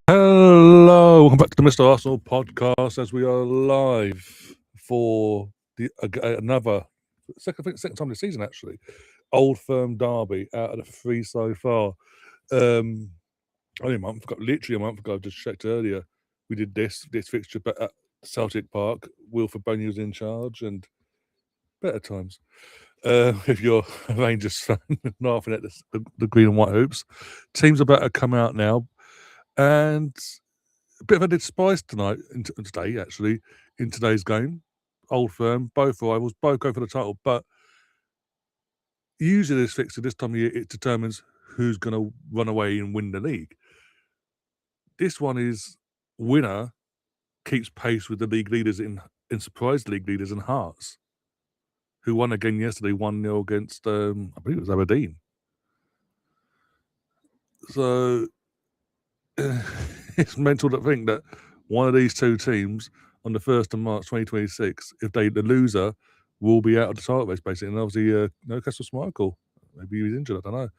Hello, welcome back to the Mr. Arsenal podcast as we are live for another second time this season actually. Old Firm derby out of the three so far. Only a month ago, literally a month ago, I just checked earlier. We did this fixture at Celtic Park. Wilfred Boney was in charge and better times. If you're a Rangers fan, laughing at the green and white hoops. Teams are about to come out now. And a bit of a spice today, actually, in today's game. Old Firm, both rivals, both go for the title. But usually this fixture, this time of year, it determines who's going to run away and win the league. This one is winner keeps pace with the league leaders in surprise league leaders in Hearts, who won again yesterday, 1-0 against, I believe it was Aberdeen. So it's mental to think that one of these two teams on the 1st of March 2026, if the loser will be out of the title race, basically. And obviously, Newcastle Schmeichel, maybe he was injured, I don't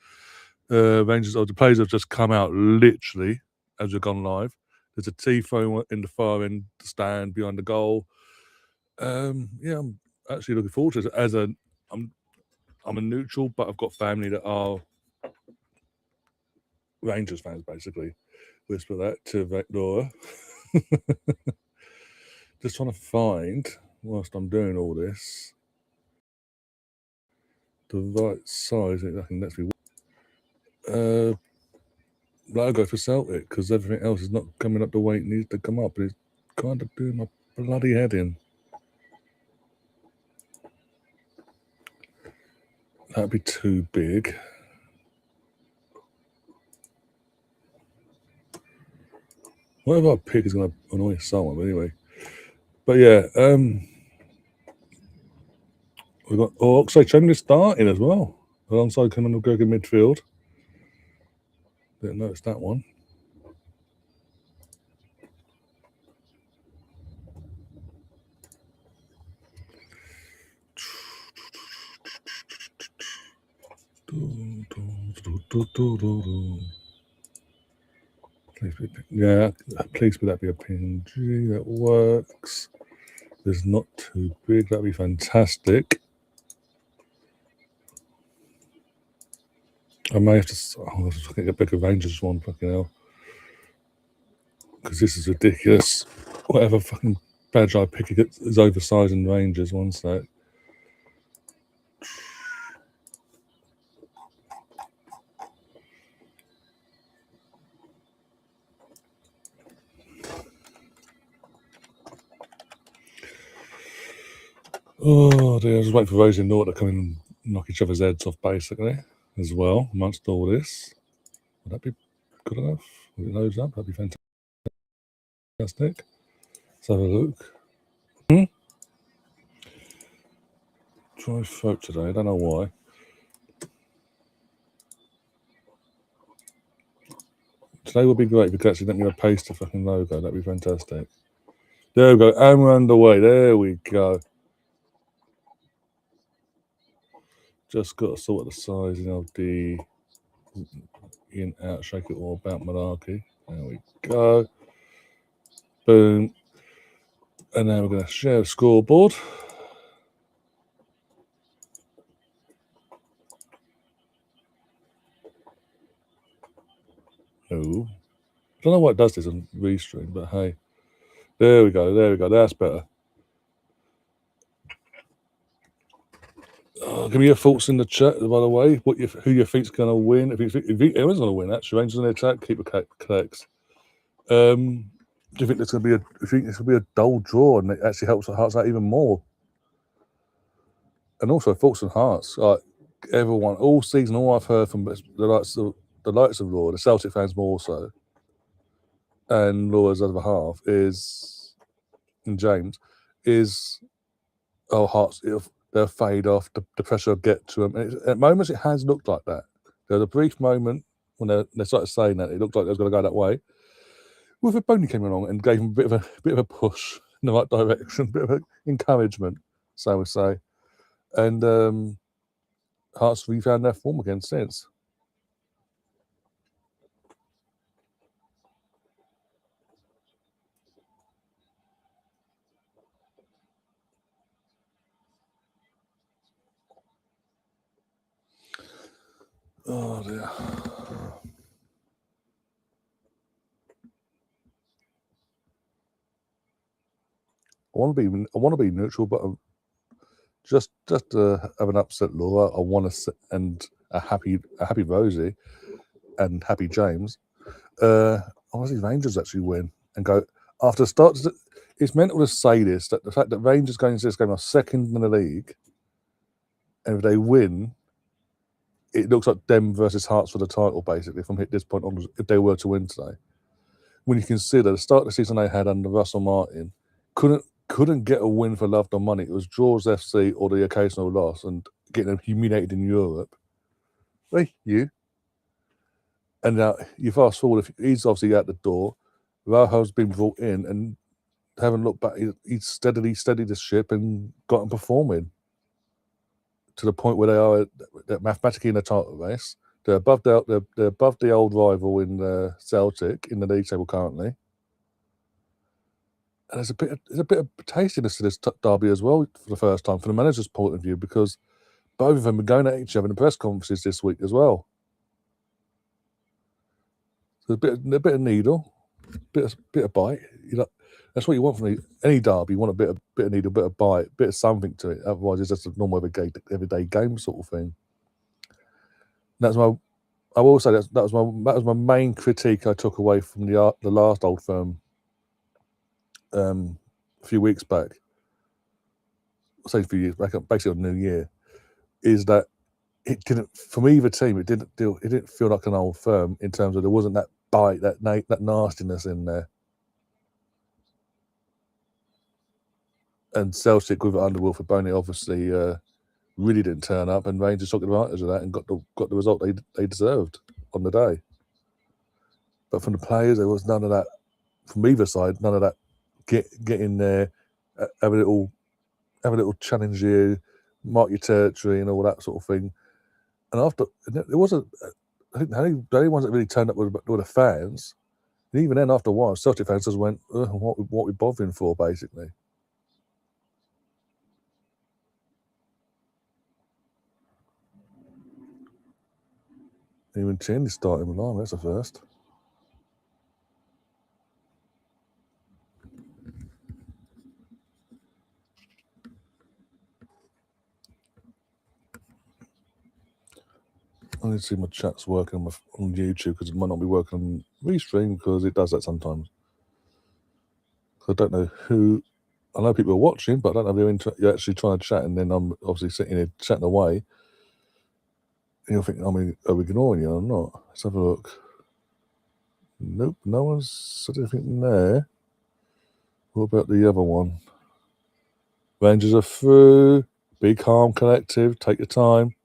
know. Rangers, the players have just come out literally as we've gone live. There's a Tifo in the far end stand behind the goal. I'm actually looking forward to it. I'm a neutral, but I've got family that are Rangers fans, basically. Whisper that to Laura. Just trying to find, whilst I'm doing all this, the right size. I think that's logo for Celtic, because everything else is not coming up the way it needs to come up. It's kind of doing my bloody head in. That'd be too big. Whatever I pick is going to annoy someone, but anyway. But yeah, we've got Oxlade-Chamberlain starting as well, alongside Conor McGregor in midfield. Didn't notice that one. Please be that be a PNG that works. It's not too big. That'd be fantastic. I may have to get back a Rangers one, fucking hell, because this is ridiculous. Whatever fucking badge I pick is oversized in Rangers. One sec. Oh dear, I was waiting for Rosie and Nort to come in and knock each other's heads off, basically, as well, amongst all this. Would that be good enough? If it loads up, that'd be fantastic. Let's have a look. Try folk today, I don't know why. Today would be great if you could actually let me paste the fucking logo, that'd be fantastic. There we go, and we're underway, there we go. Just got to sort the sizing of the in, out, shake it all about malarkey. There we go. Boom. And now we're going to share the scoreboard. Oh. I don't know what it does this on Restream, but hey. There we go. That's better. Give me your thoughts in the chat, by the way. Who you think's going to win? If anyone's going to win, actually, Rangers in the attack, keep the collects. Do you think this going to be a dull draw, and it actually helps the Hearts out even more? And also thoughts on Hearts. Like everyone, all season, all I've heard from the likes of Law, the Celtic fans more so, and Law's other half and James is, Hearts, they'll fade off. The pressure will get to them. And at moments, it has looked like that. There was a brief moment when they started saying that it looked like it was going to go that way. Wilfred Boney came along and gave him a bit of a push in the right direction, a bit of encouragement, so I would say. And Hearts refound their form again since. Oh dear. I want to be neutral, but just to have an upset Laura. I want to and a happy Rosie and happy James. I want to see Rangers actually win and go after the start. It's mental to say this, that the fact that Rangers going into this game are second in the league, and if they win, it looks like them versus Hearts for the title, basically, from this point on, if they were to win today. When you consider the start of the season they had under Russell Martin, couldn't get a win for love or money. It was draws FC or the occasional loss and getting them humiliated in Europe. Hey, you. And now you fast forward, if he's obviously out the door, Rajo's been brought in and haven't looked back. He's steadied the ship and got them performing to the point where they're mathematically in the title race. They're above the old rival in Celtic in the league table currently. And there's a bit of tastiness to this derby as well for the first time from the manager's point of view, because both of them are going at each other in the press conferences this week as well. So a bit of needle, bit of bite. That's what you want from any derby. You want a bit of needle, bit of bite, bit of something to it. Otherwise, it's just a normal everyday game sort of thing. I will say that was my main critique I took away from the last Old Firm a few weeks back. I'll say a few years back, basically on New Year, is that it didn't, from either team, it didn't feel like an Old Firm in terms of there wasn't that bite, that nastiness in there. And Celtic with Underwood for Boney obviously really didn't turn up, and Rangers took advantage of that and got the result they deserved on the day. But from the players, there was none of that from either side. None of that get in there, have a little challenge you, mark your territory, and all that sort of thing. And after it wasn't, I think the only ones that really turned up were the fans. And even then, after a while, Celtic fans just went, "What we bothering for?" Basically. Even Chinley starting Milan, that's a first. I need to see my chat's working on YouTube, because it might not be working on Restream, because it does that sometimes. I don't know who. I know people are watching, but I don't know if you're actually trying to chat, and then I'm obviously sitting here chatting away. And you'll think, are we ignoring you or not? Let's have a look. Nope, no one's said anything there. What about the other one? Rangers are through. Be calm, collective. Take your time.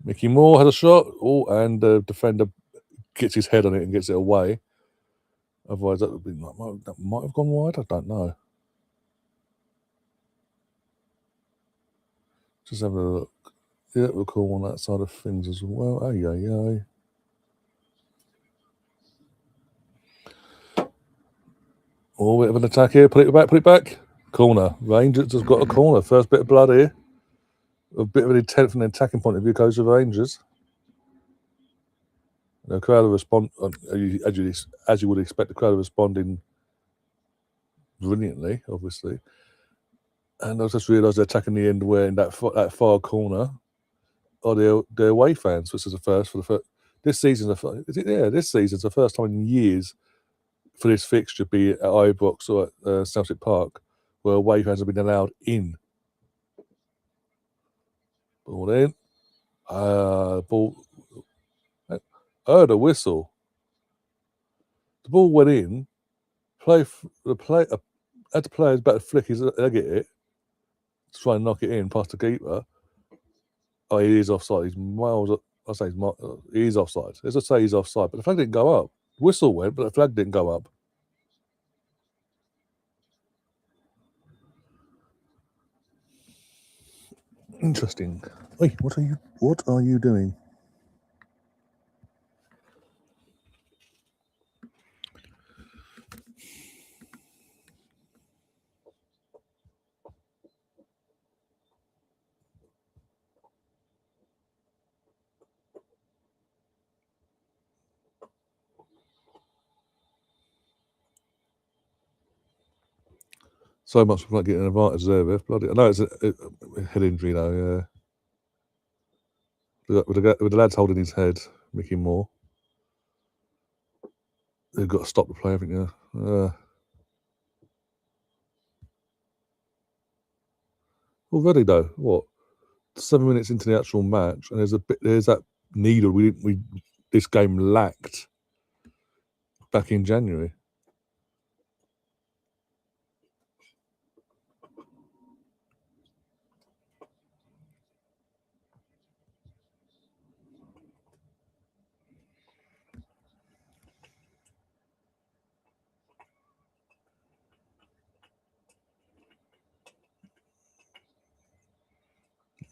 Mickey Moore has a shot. Oh, and the defender gets his head on it and gets it away. Otherwise, that might have gone wide. I don't know. Just having a look. Yeah, we're cool on that side of things as well. Ay. Oh, bit of an attack here. Put it back. Corner. Rangers has got a corner. First bit of blood here. A bit of an intent from an attacking point of view goes to Rangers. The crowd are respond as you would expect. The crowd are responding brilliantly, obviously. And I just realised they're attacking the end where in that far corner are the away fans, which is the first for the first. This season's the first time in years for this fixture, be it at Ibrox or at Celtic Park, where away fans have been allowed in. Ball in. Ball. The whistle. The ball went in. As the player's about to flick his leg at it to try and knock it in past the keeper. Oh, he is offside. He's miles up. I say he's offside. Let's just say he's offside, but the flag didn't go up. Whistle went, but the flag didn't go up. Interesting. Hey, what are you doing? So much for not getting invited there, Biff. Bloody, I know it's a head injury though. Yeah, with the lads holding his head, Mickey Moore. They've got to stop the play, haven't you? Already though, what? 7 minutes into the actual match, and there's that needle this game lacked back in January.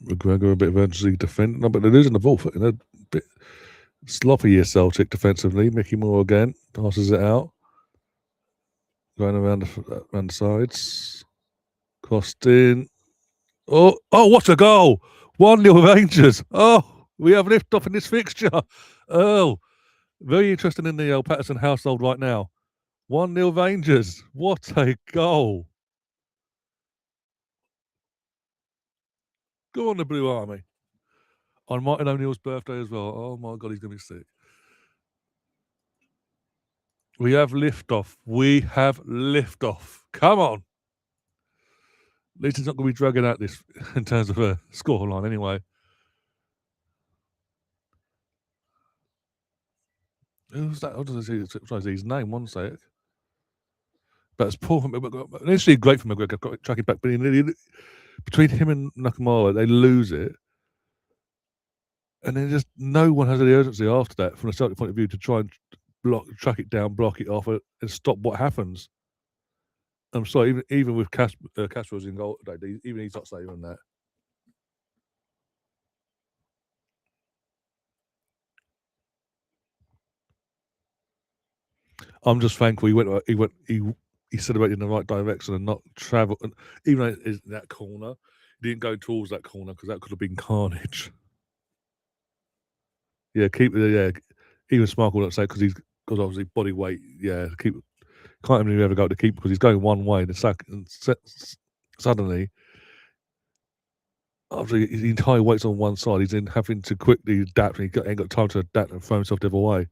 McGregor a bit of urgency defend. No, but they're losing the ball. They're a bit sloppy here, Celtic defensively. Mickey Moore again passes it out, going around the sides. Crossed in. Oh, what a goal! 1-0 Rangers. Oh, we have lift off in this fixture. Oh, very interesting in the Patterson household right now. 1-0 Rangers. What a goal! Go on, the Blue Army. On Martin O'Neill's birthday as well. Oh my God, he's going to be sick. We have liftoff. We have liftoff. Come on. At least it's not going to be dragging out this in terms of a scoreline anyway. Who's that? I was trying to see his name, one sec. But it's poor from McGregor. Initially, great for McGregor, got tracking back, but between him and Nakamura, they lose it. And then just no one has any urgency after that from a Celtic point of view to try and track it down, block it off, and stop what happens. I'm sorry, even with Castro's in goal today, even he's not saving that. I'm just thankful he celebrated in the right direction and not travel. And even though it's that corner, he didn't go towards that corner because that could have been carnage. Yeah, even Smarkle will not say because obviously body weight. Yeah, can't even ever go to keep because he's going one way. And suddenly, after his entire weight's on one side, he's then having to quickly adapt, and he ain't got time to adapt and throw himself the other way.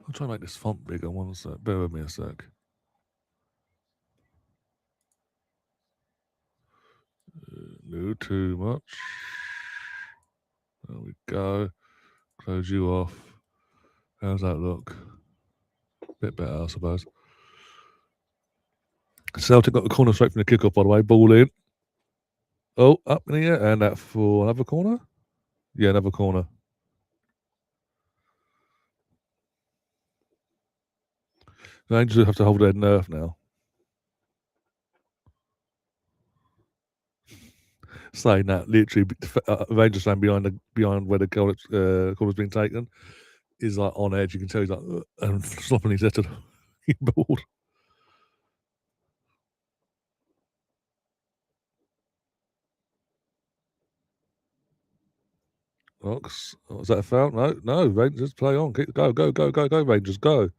I'll try to make this font bigger. One sec. Bear with me a sec. No, too much. There we go. Close you off. How's that look? Bit better, I suppose. Celtic got the corner straight from the kick-off, by the way. Ball in. Oh, up in the air. And that for another corner? Yeah, another corner. The Rangers have to hold their nerve now. Saying that, literally, Rangers fan behind where the corner's been taken is like on edge. You can tell he's like and slopping his head to the board. Ox, was that a foul? No, Rangers play on. Go, Rangers, go.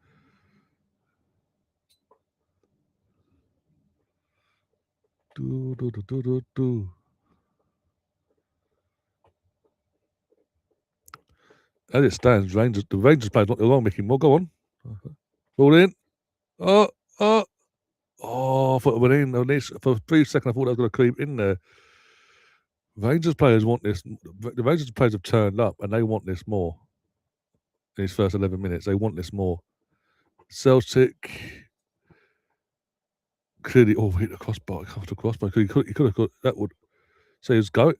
Do. As it stands, the Rangers played not long, Mickey Moore. Go on. Ball in. Oh, I thought it went in. For a brief second, I thought I was going to creep in there. Rangers players want this. The Rangers players have turned up and they want this more. In his first 11 minutes, they want this more. Celtic clearly, hit the crossbar after crossbar. He could have got that. Would say it's going.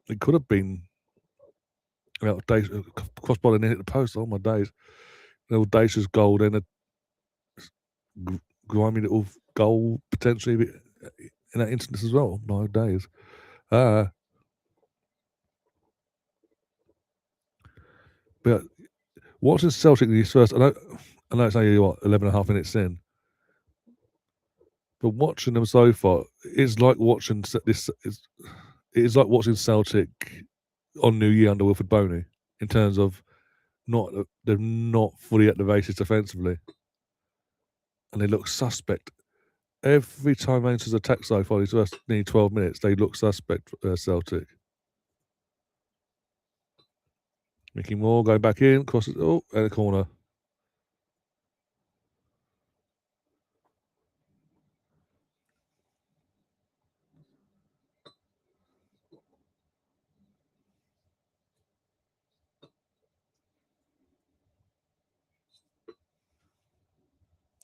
It could have been out of days crossbar and then hit the post. Oh my days! An audacious goal, then a grimy little goal potentially in that instance as well. My days. But watching Celtic in his first, I know it's only 11 and a half minutes in, but watching them so far, it's like watching this. It's like watching Celtic on New Year under Wilfred Boney in terms of they're not fully at the races defensively, and they look suspect. Every time Rangers attack so far these first nearly 12 minutes, they look suspect, Celtic. Mickey Moore going back in, crosses, and a corner.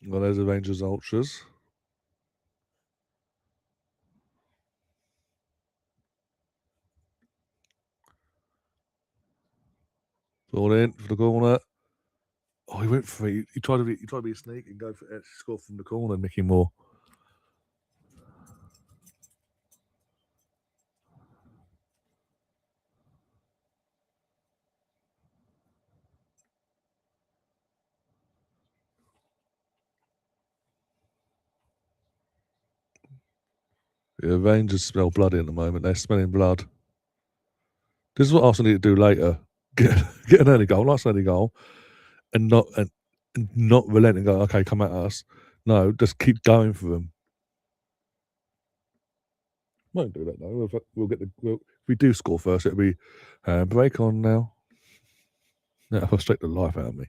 Well, there's the Rangers Ultras. Ball in for the corner. Oh, he went for it. He tried to be a sneak and go for it. Score from the corner, Mickey Moore. Yeah, Rangers smell bloody at the moment. They're smelling blood. This is what Arsenal need to do later. Get an early goal, nice early goal, and not relent and go, okay, come at us. No, just keep going for them. Won't do that though. If we do score first, it'll be break on now. That'll frustrate the life out of me.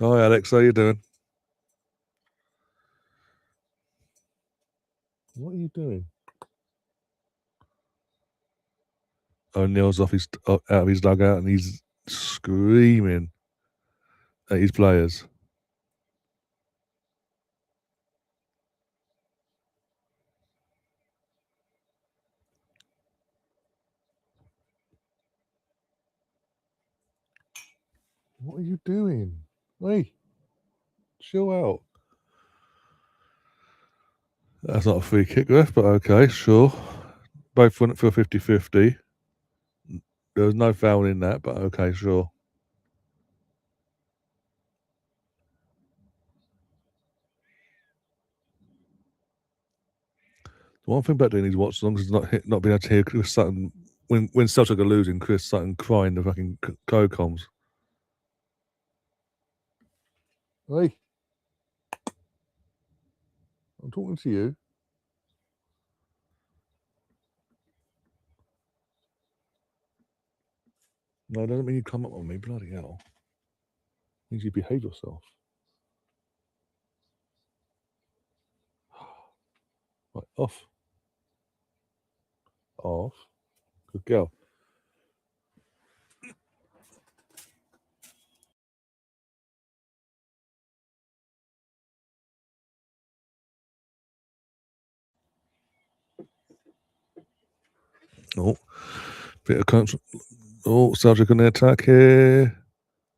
Hi Alex, how you doing? What are you doing? O'Neill's out of his dugout and he's screaming at his players. What are you doing? Hey, chill out. That's not a free kick, ref, but okay, sure. Both went for a 50-50. There was no foul in that, but okay, sure. The one thing about doing these watch-alongs is not being able to hear Chris Sutton when Celtic are losing. Chris Sutton crying the fucking co-coms. Hey, I'm talking to you. No, it doesn't mean you come up on me. Bloody hell. It means you behave yourself. Right, off. Off. Good girl. Oh, bit of control. Oh, Celtic on the attack here.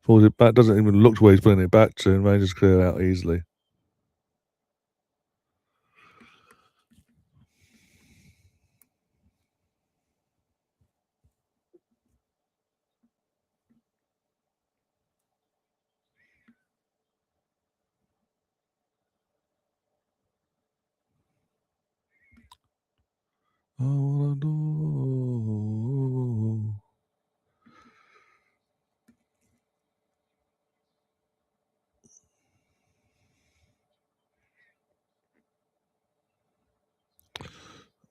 Pulls it back. Doesn't even look to where he's putting it back to, and Rangers clear out easily. I wanna know.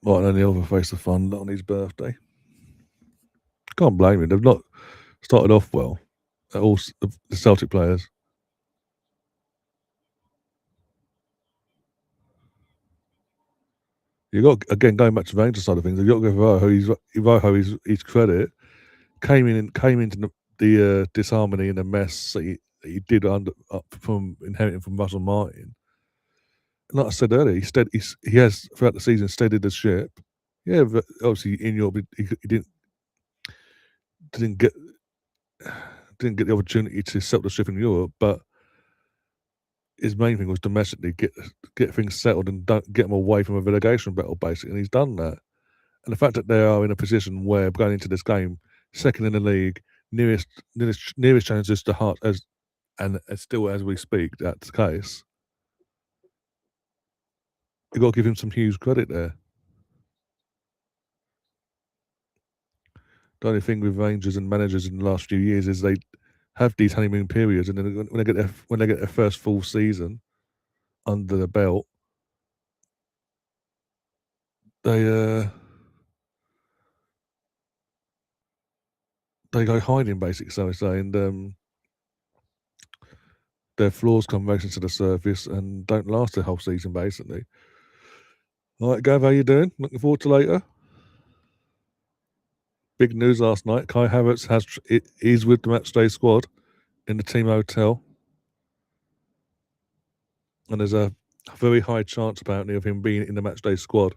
Right, and then the other face of fun on his birthday. Can't blame him. They've not started off well. All the Celtic players. You got again going back to the Rangers side of things. You got to give Rojo his credit. Came into the disharmony and the mess that he did from inheriting from Russell Martin. Like I said earlier, he has throughout the season steadied the ship. Yeah, but obviously in Europe he didn't get the opportunity to settle the ship in Europe, but his main thing was domestically get things settled and don't get them away from a relegation battle, basically, and he's done that. And the fact that they are in a position where going into this game, second in the league, nearest challenges to Heart as and still as we speak, that's the case. You've got to give him some huge credit there. The only thing with Rangers and managers in the last few years is they have these honeymoon periods, and then when they get their first full season under the belt, they go hiding basically. So to say, and their flaws come racing to the surface and don't last the whole season basically. All right, Gav, how you doing? Looking forward to later. Big news last night. Kai Havertz is with the matchday squad in the team hotel, and there's a very high chance apparently of him being in the matchday squad.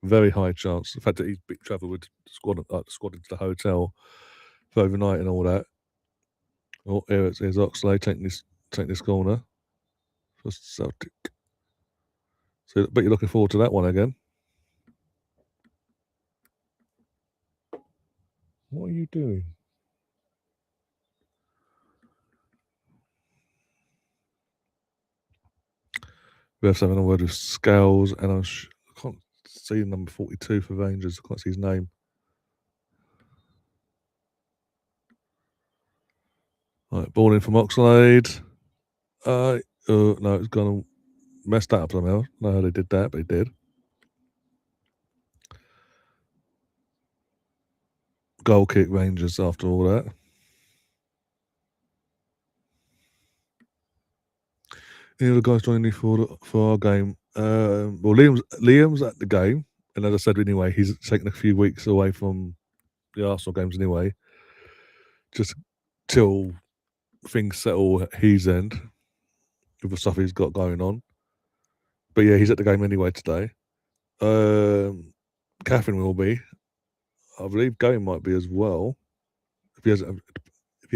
Very high chance. The fact that he's travelled with the squad into the hotel for overnight and all that. Oh, here's Oxlade taking this corner for Celtic. So, but you're looking forward to that one again. What are you doing? We have to have a word with Scales, and I can't see number 42 for Rangers. I can't see his name. Right, ball in from Oxlade. No, it's gone messed that up somehow. No, how they did that, but he did. Goal kick Rangers after all that. Any other guys joining me for our game? Well, Liam's at the game, and as I said anyway, he's taken a few weeks away from the Arsenal games anyway, just till things settle at his end with the stuff he's got going on. But yeah, he's at the game anyway today. Catherine will be. I believe Going might be as well. If he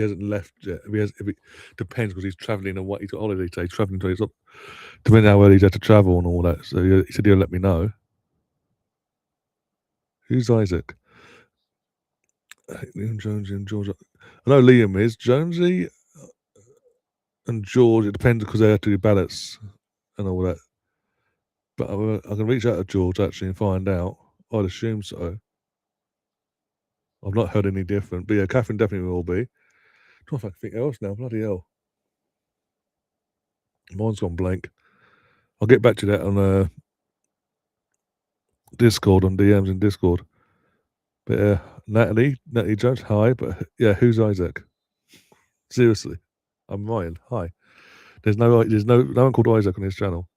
hasn't left yet. If it depends because he's travelling and what he's got holiday today. He's travelling to. He's up, depending how early he's had to travel and all that. So he said he'll let me know. Who's Isaac? Liam Jonesy and George. I know Liam is Jonesy and George. It depends because they have to do ballots and all that. But I can reach out to George actually and find out. I'd assume so. I've not heard any different. But yeah, Catherine definitely will be. I'm trying to think else now. Bloody hell. Mine's gone blank. I'll get back to that on Discord, on DMs in Discord. But Natalie Jones, hi. But yeah, who's Isaac? Seriously, I'm Ryan. Hi. There's no one called Isaac on his channel.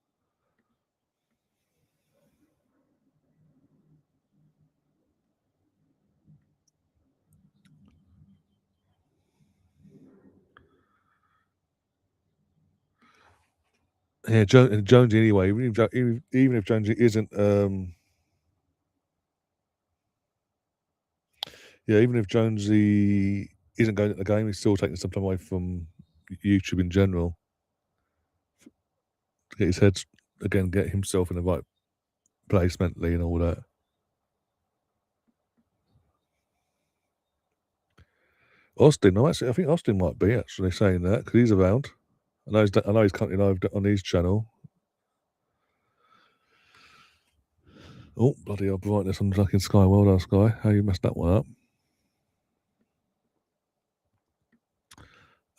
Yeah, Jonesy anyway. Even if Jonesy isn't, even if Jonesy isn't going at the game, he's still taking some time away from YouTube in general to get his head again, get himself in the right place mentally and all that. Austin, no, actually, I think Austin might be actually saying that because he's around. I know he's currently live on his channel. Oh, bloody hell, brightness on the fucking sky. Well done, Sky. How you messed that one up?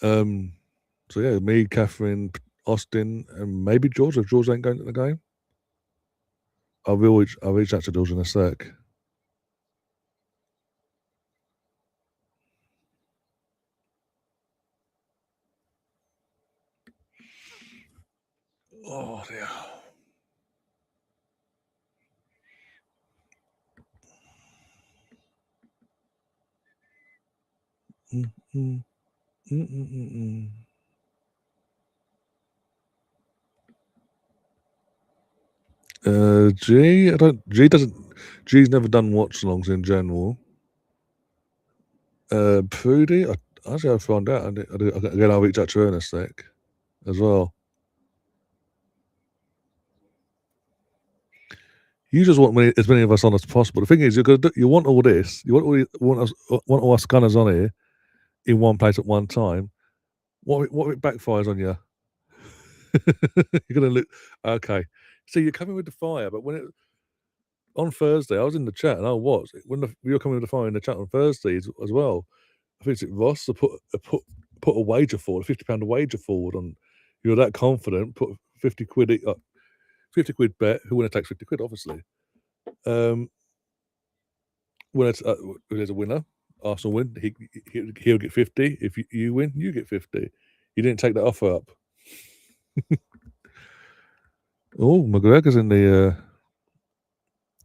So yeah, me, Catherine, Austin, and maybe George. If George ain't going to the game, I'll reach out to George in a sec. Oh dear. Mm-mm. Mm-mm-mm-mm. G's never done watch-alongs in general. Prudy, I'll find out. Again, I'll reach out to her in a sec as well. You just want as many of us on as possible. The thing is, you want all this. You want all us gunners on here in one place at one time. What if it backfires on you? You're gonna look okay. See, you're coming with the fire, but when it on Thursday, I was in the chat and I was when you were coming with the fire in the chat on Thursday as well. I think it's Ross to put a wager forward, £50 wager forward on. You're that confident. Put 50 quid, 50 quid bet. Who winner takes 50 quid? Obviously. When there's a winner, Arsenal win. He'll get 50. If you win, you get 50. You didn't take that offer up. Oh, McGregor's in the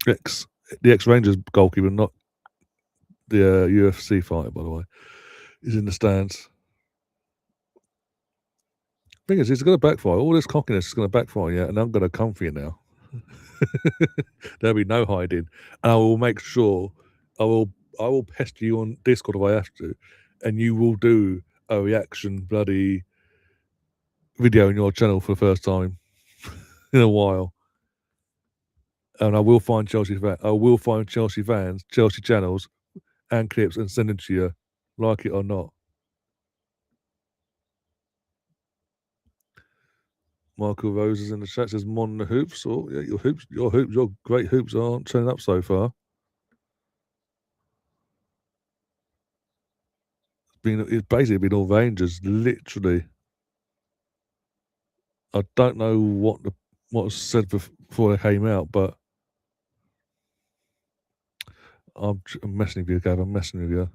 ex Rangers goalkeeper, not the UFC fighter, by the way. He's in the stands. Thing is, it's going to backfire. All this cockiness is going to backfire, yeah, and I'm going to come for you now. There'll be no hiding, and I will make sure I will pester you on Discord if I have to, and you will do a reaction bloody video on your channel for the first time in a while. And I will find Chelsea fans, Chelsea channels, and clips, and send them to you, like it or not. Michael Rose is in the chat. Says Mon the hoops. Oh yeah, your great hoops aren't turning up so far. It's basically been all Rangers, literally. I don't know what was said before they came out, but I'm messing with you, Gav. I'm messing with you.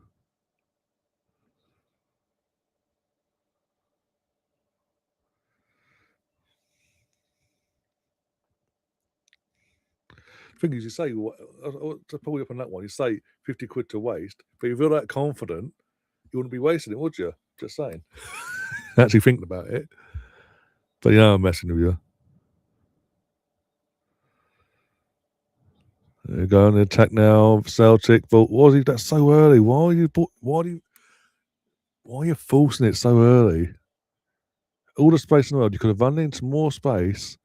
The thing is, you say, to pull you up on that one, you say 50 quid to waste, but if you're that confident, you wouldn't be wasting it, would you? Just saying. Actually thinking about it. But yeah, I'm messing with you. There you go on the attack now. Celtic. But that's so early. Why are you forcing it so early? All the space in the world, you could have run into more space,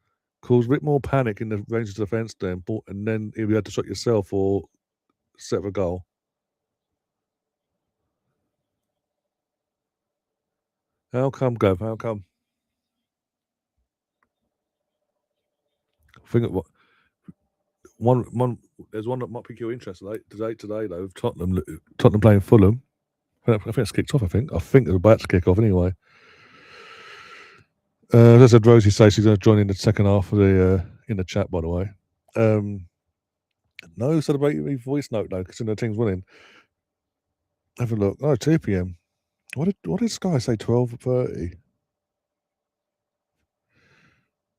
caused a bit more panic in the Rangers defence then, and then if you had to shot yourself or set up a goal. How come, Gav? How come? I think there's one that might pique your interest today though. Tottenham playing Fulham. I think it's kicked off. I think it's about to kick off anyway. As I said, Rosie says she's going to join in the second half of the in the chat. By the way, no celebrating voice note though, because the team's winning. Have a look. Oh, 2 p.m. What did Sky say? 12:30.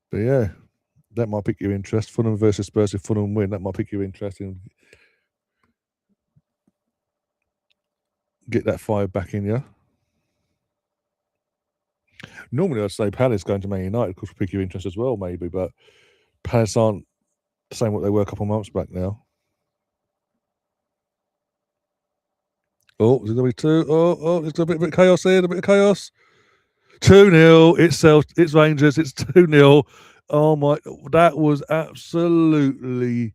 But yeah, that might pique your interest. Fulham versus Spurs. If Fulham win, that might pique your interest and get that fire back in you. Normally, I'd say Palace going to Man United could pique your interest as well, maybe, but Palace aren't the same what they were a couple of months back now. Oh, is it going to be two? Oh, there's a bit of chaos here, a bit of chaos. 2-0. It's Rangers. It's 2-0. Oh my! That was absolutely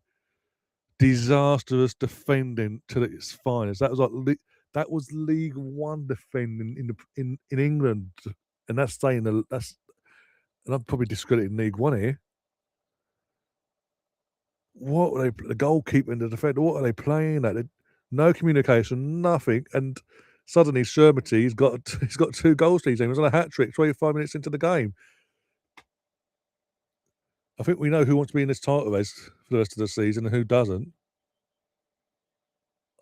disastrous defending to its finest. That was League One defending in England, and that's saying and I'm probably discrediting League One here. What are the goalkeeper and the defender? What are they playing at? No communication, nothing, and suddenly Shermity he's got 2 goals to his team. He was on a hat trick 25 minutes into the game. I think we know who wants to be in this title race for the rest of the season and who doesn't.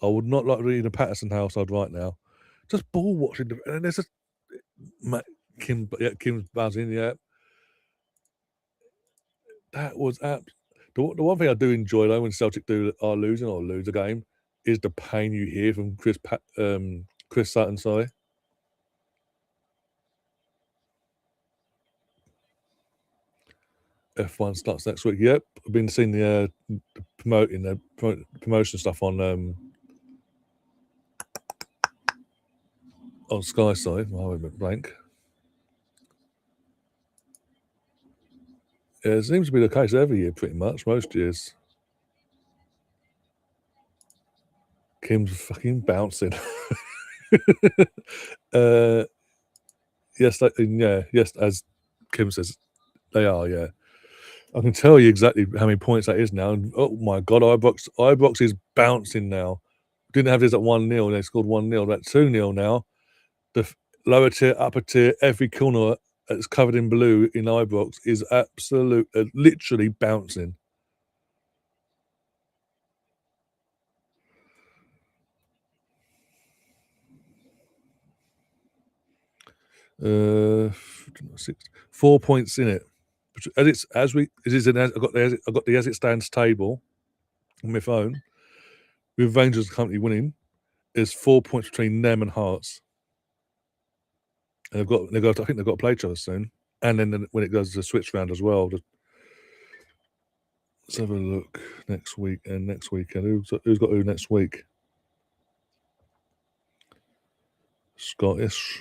I would not like to be in a Patterson household right now. Just ball watching, and there's Kim's buzzing. Yeah, that was the one thing I do enjoy though when Celtic are losing or lose a game is the pain you hear from Chris Sutton. Sorry. F1 starts next week. Yep, I've been seeing the promotion stuff on Sky side. I went blank. Yeah, it seems to be the case every year, pretty much, most years. Kim's fucking bouncing. Yes, yes. As Kim says, they are. Yeah, I can tell you exactly how many points that is now. And, oh my God, Ibrox is bouncing now. Didn't have this at 1-0. They scored 1-0. That 2-0 now. The lower tier, upper tier, every corner that's covered in blue in Ibrox is literally bouncing. Uh, 4 points in it. I've got the as it stands table on my phone with Rangers currently winning. There's 4 points between them and Hearts, and I think they've got to play each other soon. And then when it goes to the switch round as well, let's have a look next week and next weekend. Who's got who next week? Scottish.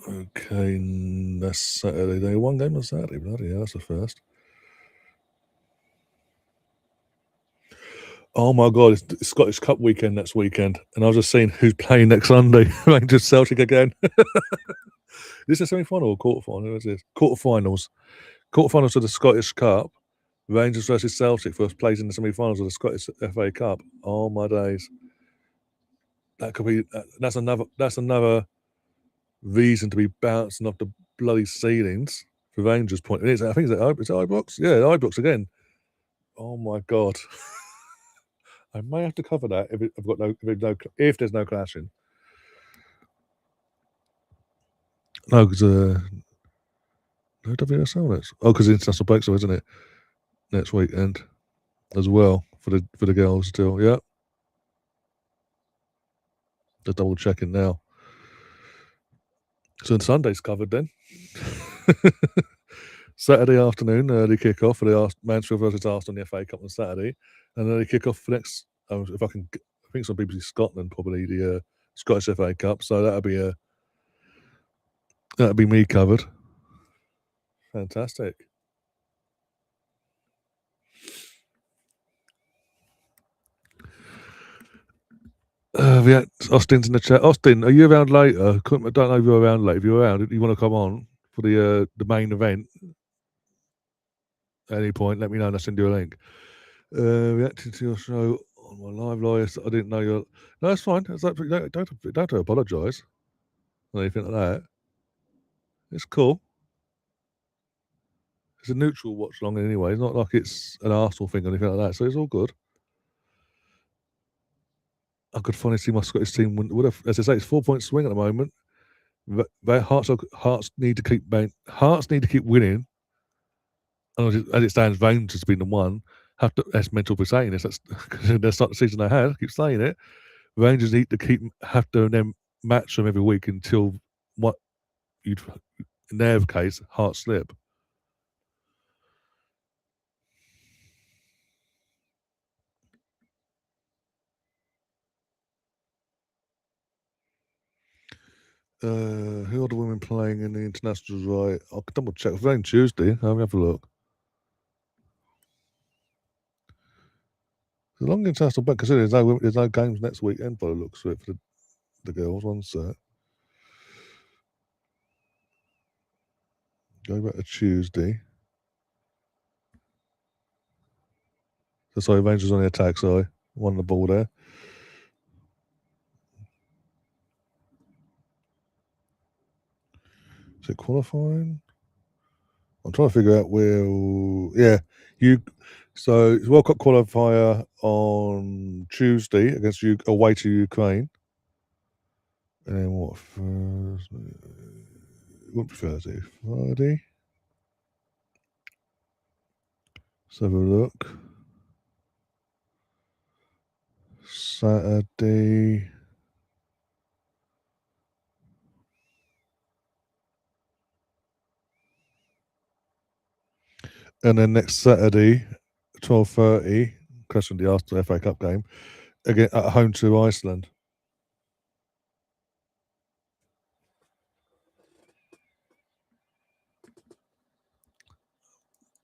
Okay, that's Saturday. They one game on Saturday. Bloody hell, that's the first. Oh my God, it's Scottish Cup weekend next weekend, and I was just seeing who's playing next Sunday. Rangers Celtic again. Is this a semi-final or quarter-final? Who is this? Quarterfinals. Quarterfinals of the Scottish Cup. Rangers versus Celtic first place in the semi-finals of the Scottish FA Cup. Oh my days! That could be. That's another reason to be bouncing off the bloody ceilings for Rangers' point. I think it's Ibrox. Yeah, Ibrox again. Oh my God! I may have to cover that if there's no clashing. No, because no WSL next. Oh, because international break, so isn't it next weekend as well for the girls still? Yeah, just double checking now. So Sunday's covered then. Saturday afternoon, early kick off for the Mansfield versus Arsenal in the FA Cup on Saturday, and early kick off for next. If I can, I think it's on BBC Scotland probably the Scottish FA Cup. So that'll be me covered. Fantastic. Yeah, Austin's in the chat. Austin, are you around later? I don't know if you're around later. If you're around, you want to come on for the main event at any point, let me know and I'll send you a link. Reacting to your show on my live list. I didn't know you're. No, it's fine. It's like, don't have to apologise or anything like that. It's cool. It's a neutral watch along anyway. It's not like it's an Arsenal thing or anything like that. So it's all good. I could finally see my Scottish team win. As I say, it's 4 point swing at the moment. Hearts need to keep winning. And as it stands, Rangers has been the one. That's mental for saying this. That's the start of the season they had. I keep saying it. Rangers need to have to then match them every week until what you'd in their case Hearts slip. Who are the women playing in the internationals? Right, I'll double check. It's on Tuesday. I'll have a look. The long international break, considering there's no games next weekend by the looks of it for the girls. One set. Go back to Tuesday. So sorry, Rangers on the attack. Sorry, won the ball there. Is it qualifying? I'm trying to figure out where. Yeah, So it's World Cup qualifier on Tuesday against away to Ukraine, and then what? Thursday? It wouldn't be Thursday. Friday. Let's have a look. Saturday. And then next Saturday, 12:30, question the Arsenal FA Cup game, again at home to Iceland.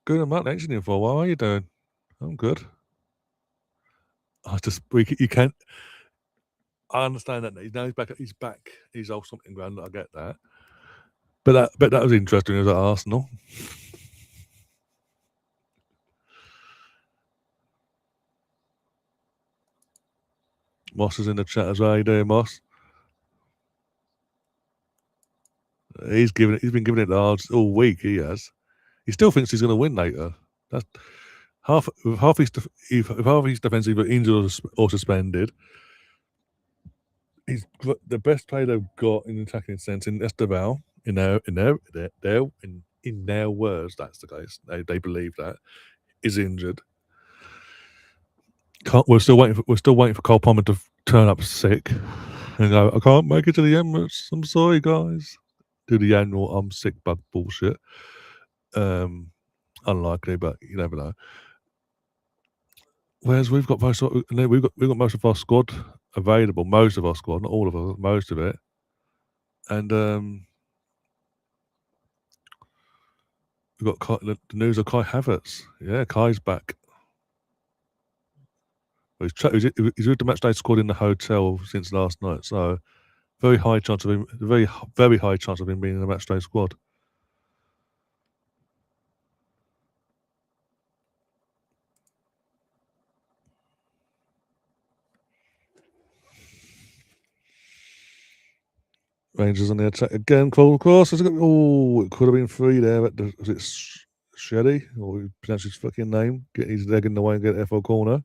Good amount of action for a while. How are you doing? I'm good. You can't. I understand that now he's back. He's back. He's old something ground. I get that. But that was interesting. He was at Arsenal. Moss is in the chat as well. How you doing, Moss? He's been giving it the odds all week. He has. He still thinks he's going to win later. That's half his defense either injured or suspended. He's the best player they've got in the attacking sense in Esteval. In their words, that's the case. They believe that is injured. We're still waiting for Cole Palmer to turn up sick and go, I can't make it to the Emirates. I'm sorry, guys. Do the annual I'm sick bug bullshit. Unlikely, but you never know. Whereas we've got most of our squad available. Most of our squad, not all of us, most of it. And we've got the news of Kai Havertz. Yeah, Kai's back. He's with the matchday squad in the hotel since last night, so very high chance of him being in the matchday squad. Rangers on the attack again. Of course, it could have been 3 there. Was it Shetty, or pronounce his fucking name? Get his leg in the way and get FO corner.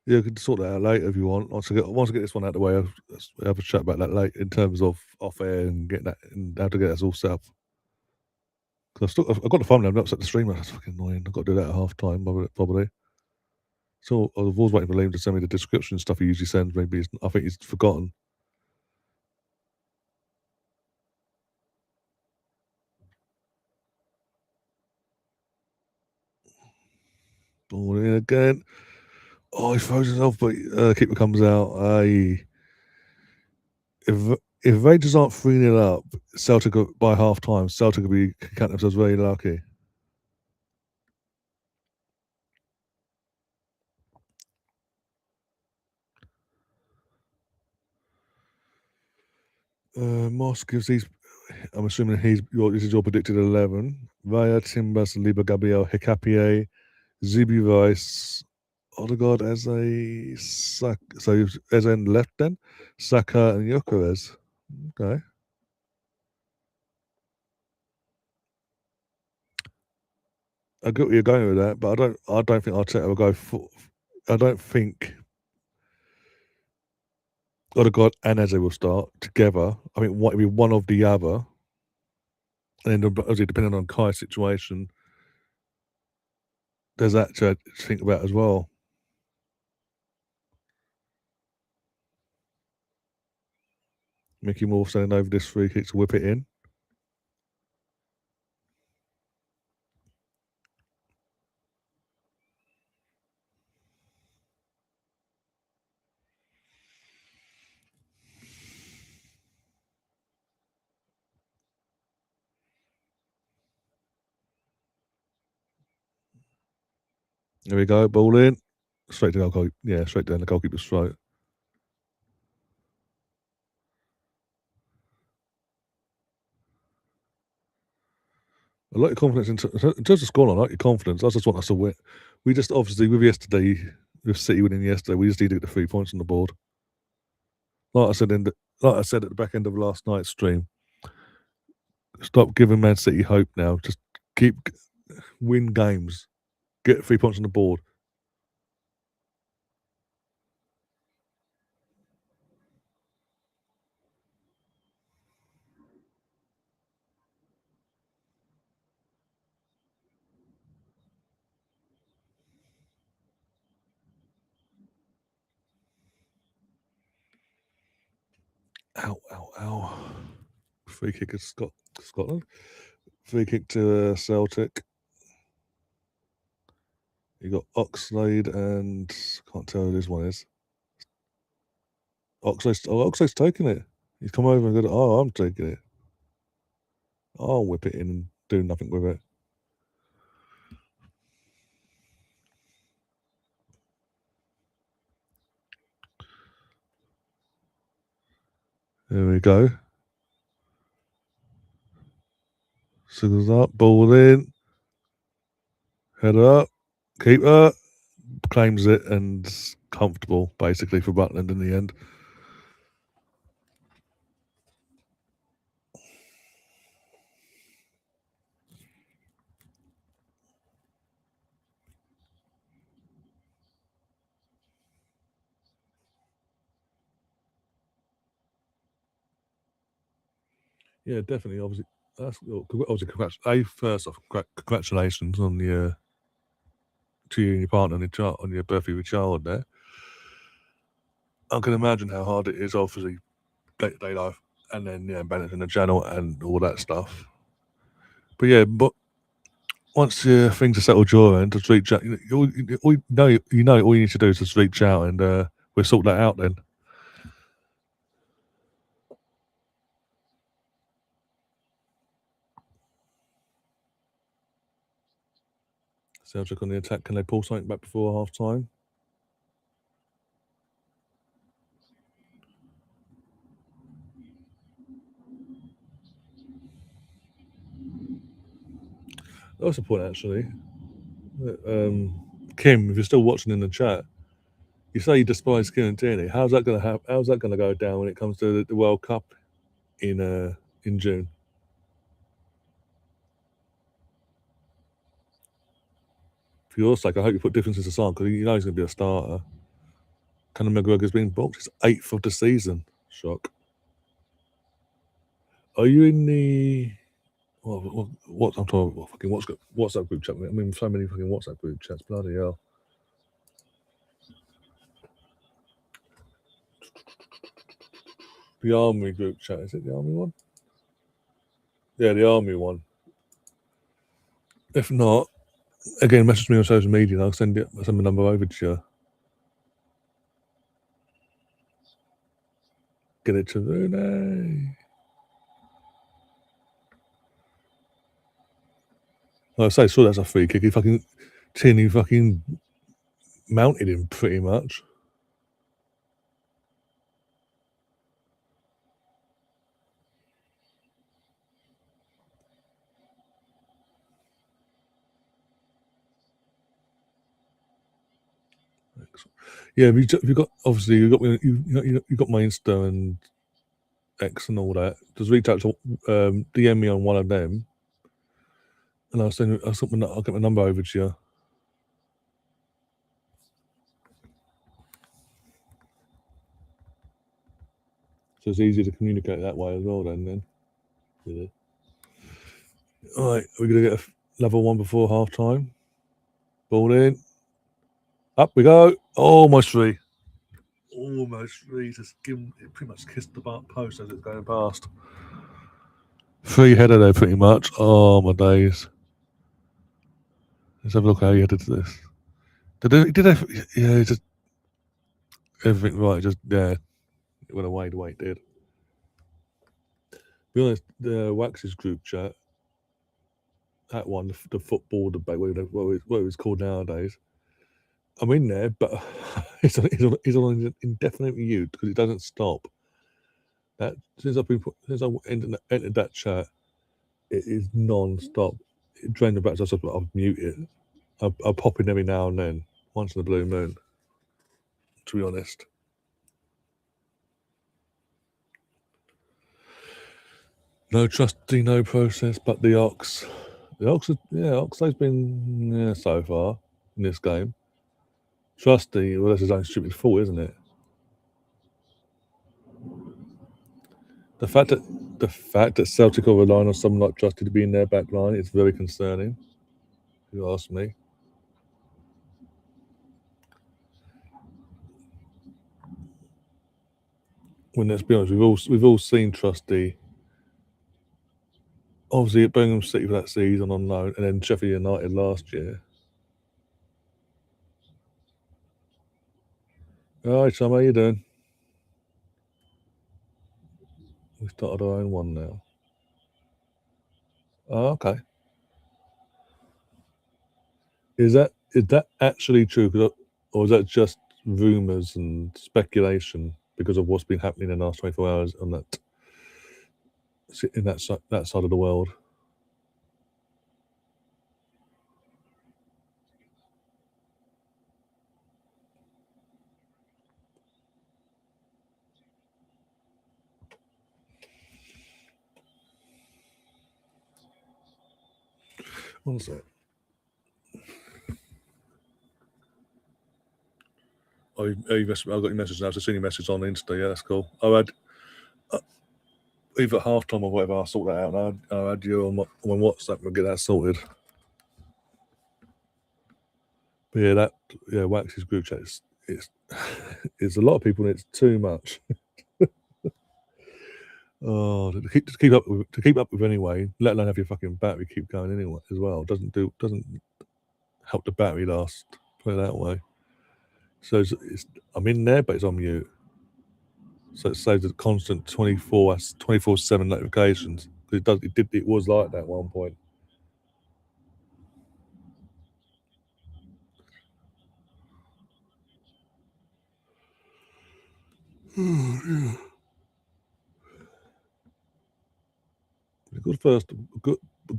Yeah, we can sort that out later if you want. Once I get this one out of the way, I'll have a chat about that later in terms of off air and getting that and how to get us all set up. Because I've got the thumbnail, I've not set the streamer. That's fucking annoying. I've got to do that at half time, probably. So I was always waiting for Liam to send me the description stuff he usually sends. Maybe I think he's forgotten. Ball in again. Oh, he throws himself, but keeper comes out. If Rangers aren't 3-0 up, Celtic by half time, Celtic will be counting themselves very lucky. Moss gives these. I'm assuming this is your predicted 11. Raya, Timbers, Liba, Gabriel, Hecapie, Zibi Rice, Odegaard as a so as in left then, Saka and Gyökeres. Okay. I get where you're going with that, but I don't think Arteta will go for. I don't think Odegaard and Eze will start together. I mean, what it'll be one of the other, and then obviously depending on Kai's situation, there's that to think about as well. Mickey Moore sending over this free kick to whip it in. There we go, ball in. Straight to goal. Yeah, straight down the goalkeeper's throat. I like your confidence in terms of scoring. I like your confidence. I just want us to win. We just obviously with City winning yesterday, we just need to get the 3 points on the board. Like I said at the back end of last night's stream, stop giving Man City hope now. Just win games, get 3 points on the board. Ow. Free kick at Scotland. Free kick to Celtic. You got Oxlade and can't tell who this one is. Oxlade's taking it. He's come over and got I'm taking it. I'll whip it in and do nothing with it. There we go. Signals up, ball in, head up, keeper, claims it, and comfortable basically for Butland in the end. Yeah, definitely. Obviously, first off, congratulations on your to you and your partner on your birthday with child there. I can imagine how hard it is, obviously, day-to-day life, and then balancing the channel and all that stuff. But yeah, but once things are settled your end, just reach out. All you need to do is just reach out, and we'll sort that out then. Celtic on the attack. Can they pull something back before half time? That's a point actually. Kim, if you're still watching in the chat, you say you despise Kieran Tierney. How's that going to happen? How's that going to go down when it comes to the World Cup in June? For your sake, I hope you put differences aside because you know he's going to be a starter. Conor McGregor's been booked. It's 8th of the season. Shock. Are you in the what I'm talking about? Fucking WhatsApp group chat? I mean, so many fucking WhatsApp group chats. Bloody hell. The army group chat. Is it the army one? Yeah, the army one. If not, again, message me on social media and I'll send my number over to you. Get it to Rooney. Like I say, so that's a free kick. He fucking Tierney fucking mounted him pretty much. Yeah, you got obviously you got me you got my Insta and X and all that. Just reach out to DM me on one of them, and I'll get my number over to you. So it's easier to communicate that way as well. Then. Yeah. All right, we're gonna get a level one before half time. Ball in, up we go. Almost free. Almost free. Just give him, it pretty much kissed the bar post as it's going past. Free header there, pretty much. Oh my days. Let's have a look how he headed to this. Just everything right. Just it went away the way it did. To be honest, the Wax's group chat, that one, the football debate, what it was called nowadays. I'm in there, but it's on an indefinite mute because it doesn't stop. That since I entered that chat, it is non-stop. It drained the battery. I've muted it. I'll pop in every now and then, once in a blue moon. To be honest. No trusty, no process, but the Ox. The Ox, Oxlade's been so far in this game. Trusty, well, that's his own stupid fault, isn't it? The fact that Celtic are relying on someone like Trusty to be in their back line is very concerning. If you ask me. When let's be honest, we've all seen Trusty. Obviously at Birmingham City for that season on loan, and then Sheffield United last year. All right, Tom, how you doing? We started our own one now. Oh, okay. Is that actually true? Or is that just rumours and speculation because of what's been happening in the last 24 hours on that that side of the world? One sec. I got your message now. I've just seen your message on Insta. Yeah, that's cool. I had either at half time or whatever. I'll sort that out. I had you on WhatsApp. We'll get that sorted. But yeah, Wax's group chat it's it's a lot of people and it's too much. Oh, to keep up with anyway, let alone have your fucking battery keep going anyway as well. Doesn't help the battery last. Put it that way. So I'm in there, but it's on mute. So it saves a constant 24/7 notifications. It was like that at one point.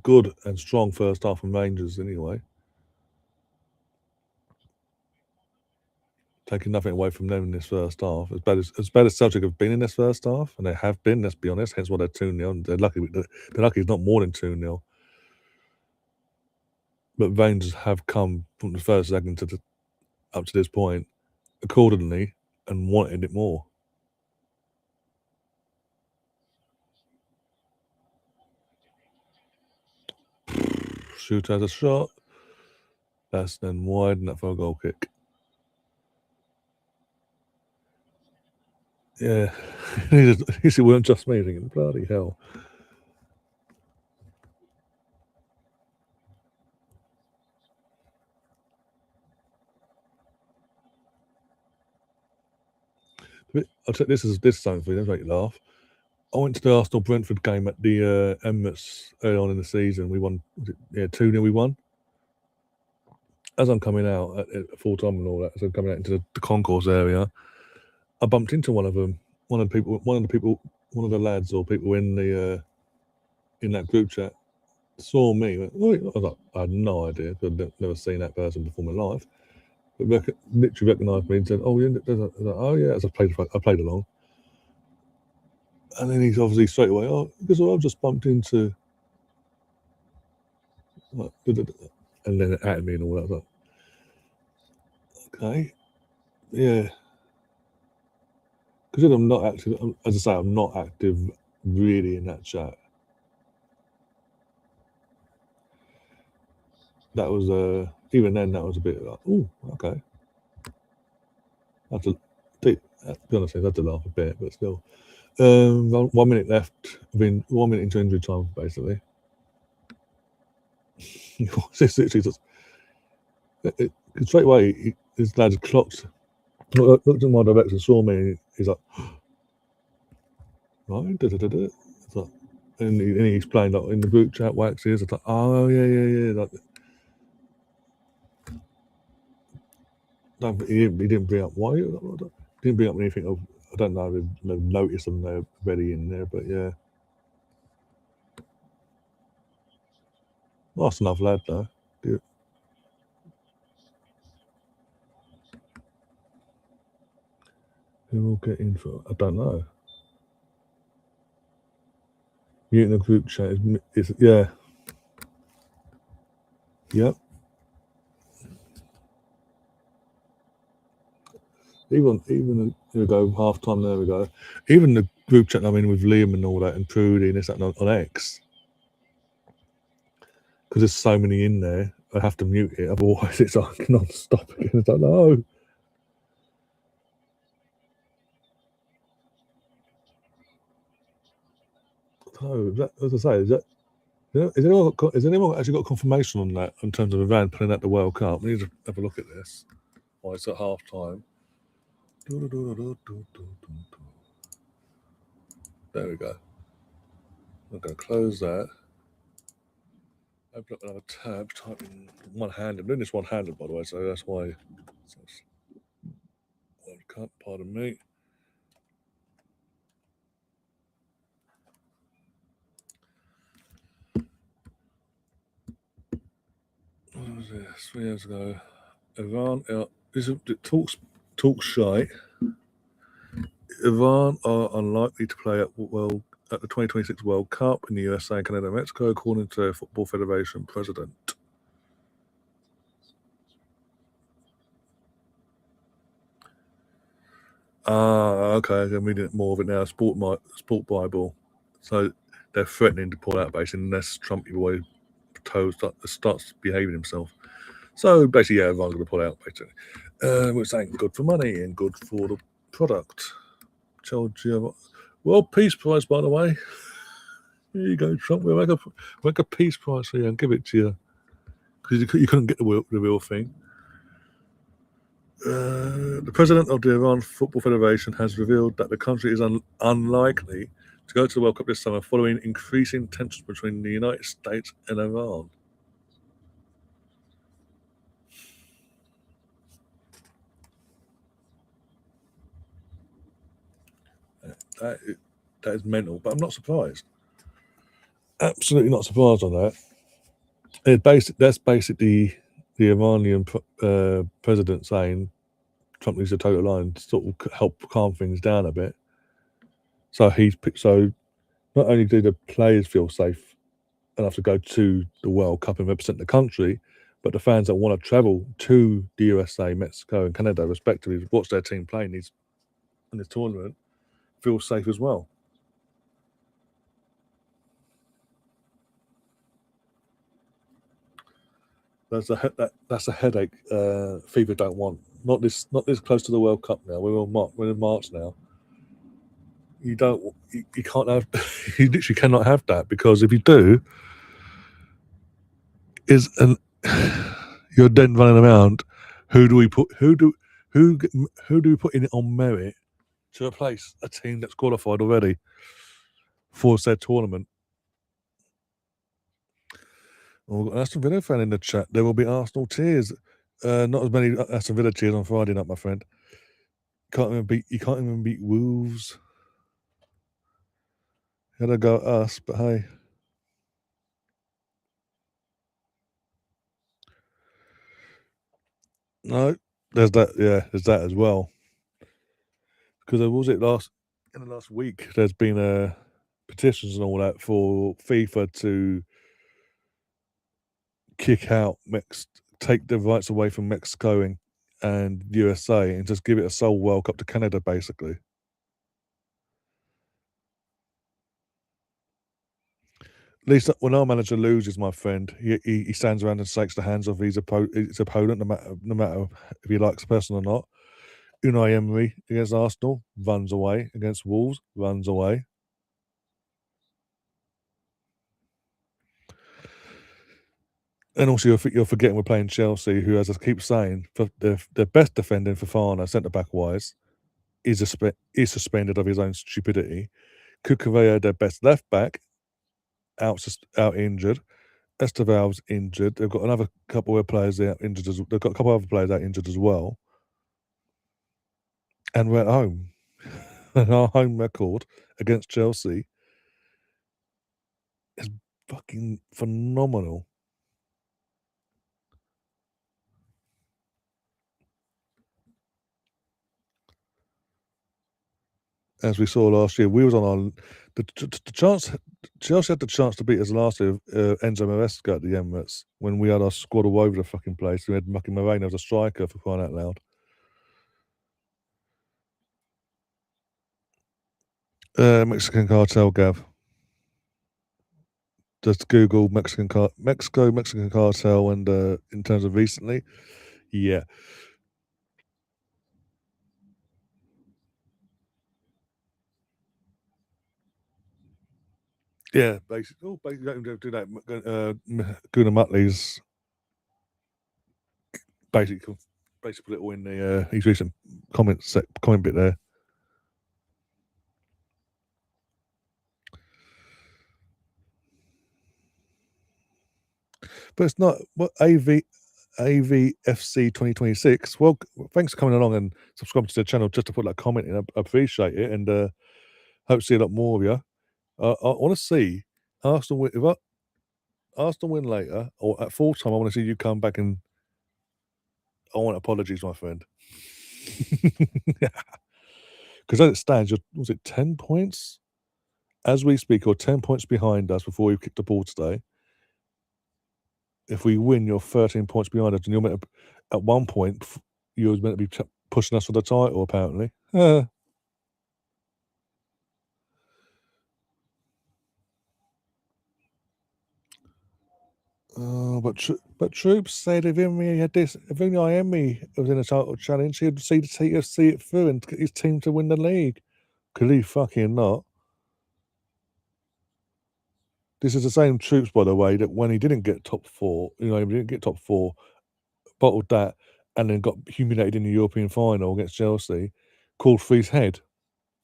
Good and strong first half from Rangers anyway. Taking nothing away from them in this first half. As bad as Celtic have been in this first half, and they have been, let's be honest, hence why they're 2-0. They're lucky it's not more than 2-0. But Rangers have come from the first second up to this point accordingly and wanted it more. Shoot has a shot. That's then wide and that for a goal kick. Yeah. At least it weren't just me thinking, bloody hell. I'll tell you, this is something for you, that'll make you laugh. I went to the Arsenal Brentford game at the Emirates early on in the season. We won, 2-0 we won. As I'm coming out at full time and all that, as I'm coming out into the concourse area, I bumped into one of them. One of the lads or people in that group chat saw me. Went, I was like, I had no idea. I'd never seen that person before in my life. But literally recognised me and said, "Oh yeah, oh yeah." As I played along, and then he's obviously straight away, "Oh, because I've just bumped into," like, and then it added me and all that. I was like, okay, yeah. Because I'm not active. As I say, I'm not active really in that chat. That was even then. That was a bit like, oh, okay. I had to be honest, I had to laugh a bit, but still. 1 minute left. I mean, 1 minute into injury time, basically. It's literally just straight away. This lad looked in my direction, saw me. He's like, right, It's like, and he explained like in the group chat, Wax is. It's like, oh yeah. Like, he didn't bring up why. Didn't bring up anything of, I don't know. They've noticed them. They're already in there, but yeah. Nice enough lad though. Good. Who will get in for? I don't know. Muting the group chat is yeah. Yep. Even here we go, half time, there we go. Even the group chat I'm in with Liam and all that and Prudy and this that on X. Because there's so many in there, I have to mute it, otherwise it's like non-stop again. It's like, no. So, as I say, has anyone actually got confirmation on that in terms of Iran putting out the World Cup? We need to have a look at this. Oh, it's at half time. There we go. I'm going to close that. Open up another tab, type in one-handed. I'm doing this one-handed, by the way, so that's why. World Cup, pardon me. What was this? 3 years ago. Iran talk shy. Iran are unlikely to play at the 2026 World Cup in the USA, Canada, and Mexico, according to the Football Federation president. Okay, I'm reading more of it now. Sport Bible. So they're threatening to pull out basically unless Trumpy boy starts behaving himself. So basically, yeah, everyone's going to pull out basically. We're saying good for money and good for the product. Well, Peace Prize, by the way. Here you go, Trump. We'll make a Peace Prize for you and give it to you because you couldn't get the real thing. The president of the Iran Football Federation has revealed that the country is unlikely to go to the World Cup this summer following increasing tensions between the United States and Iran. That is mental, but I'm not surprised. Absolutely not surprised on that. That's basically the Iranian president saying Trump needs to toe the line to sort of help calm things down a bit. So not only do the players feel safe enough to go to the World Cup and represent the country, but the fans that want to travel to the USA, Mexico, and Canada, respectively, to watch their team play in this tournament, feel safe as well. That's a headache FIFA don't want. Not this close to the World Cup now. We're in March now. You can't have you literally cannot have that, because if you do, you're then running around. Who do we put in on merit to replace a team that's qualified already for said tournament? Well, we've got an Aston Villa fan in the chat. There will be Arsenal tears. Not as many Aston Villa tears on Friday night, my friend. You can't even beat Wolves. Had to go at us, but hey. No, there's that. Yeah, there's that as well. Because there was in the last week. There's been petitions and all that for FIFA to take the rights away from Mexico and USA and just give it a sole World Cup to Canada, basically. At least when our manager loses, my friend, he stands around and shakes the hands of his opponent, no matter if he likes the person or not. Unai Emery against Arsenal runs away. Against Wolves, runs away. And also, you're forgetting we're playing Chelsea, who, as I keep saying, their best defending Fofana, centre back wise, is suspended of his own stupidity. Cucurella, their best left back, out injured. Esteval's injured. They've got another couple of players out injured they've got a couple of other players out injured as well. And we're at home. And our home record against Chelsea is fucking phenomenal. As we saw last year, we was on the chance. Chelsea had the chance to beat us last year. Enzo Maresca at the Emirates, when we had our squad all over the fucking place. We had fucking Moreno as a striker, for crying out loud. Mexican cartel, Gav. Just Google Mexican cartel, and in terms of recently, yeah. Yeah, basically, do that. Gunnar Mutley's basically put it all in the his recent comment bit there. But it's not what AVFC 2026. Well, thanks for coming along and subscribing to the channel just to put that comment in. I appreciate it, and hope to see a lot more of you. I want to see Arsenal win. If Arsenal win later, or at full time, I want to see you come back and I want apologies, my friend. Because as it stands, was it 10 points as we speak, or 10 points behind us before we kicked the ball today? If we win, you're 13 points behind us, and you're meant to, at one point, you was meant to be pushing us for the title, apparently. Oh, but Troops said if only Iemi was in a title challenge, he'd see it through and get his team to win the league. Could he fucking not? This is the same Troops, by the way, that when he didn't get top four, he didn't get top four, bottled that, and then got humiliated in the European final against Chelsea, called for his head.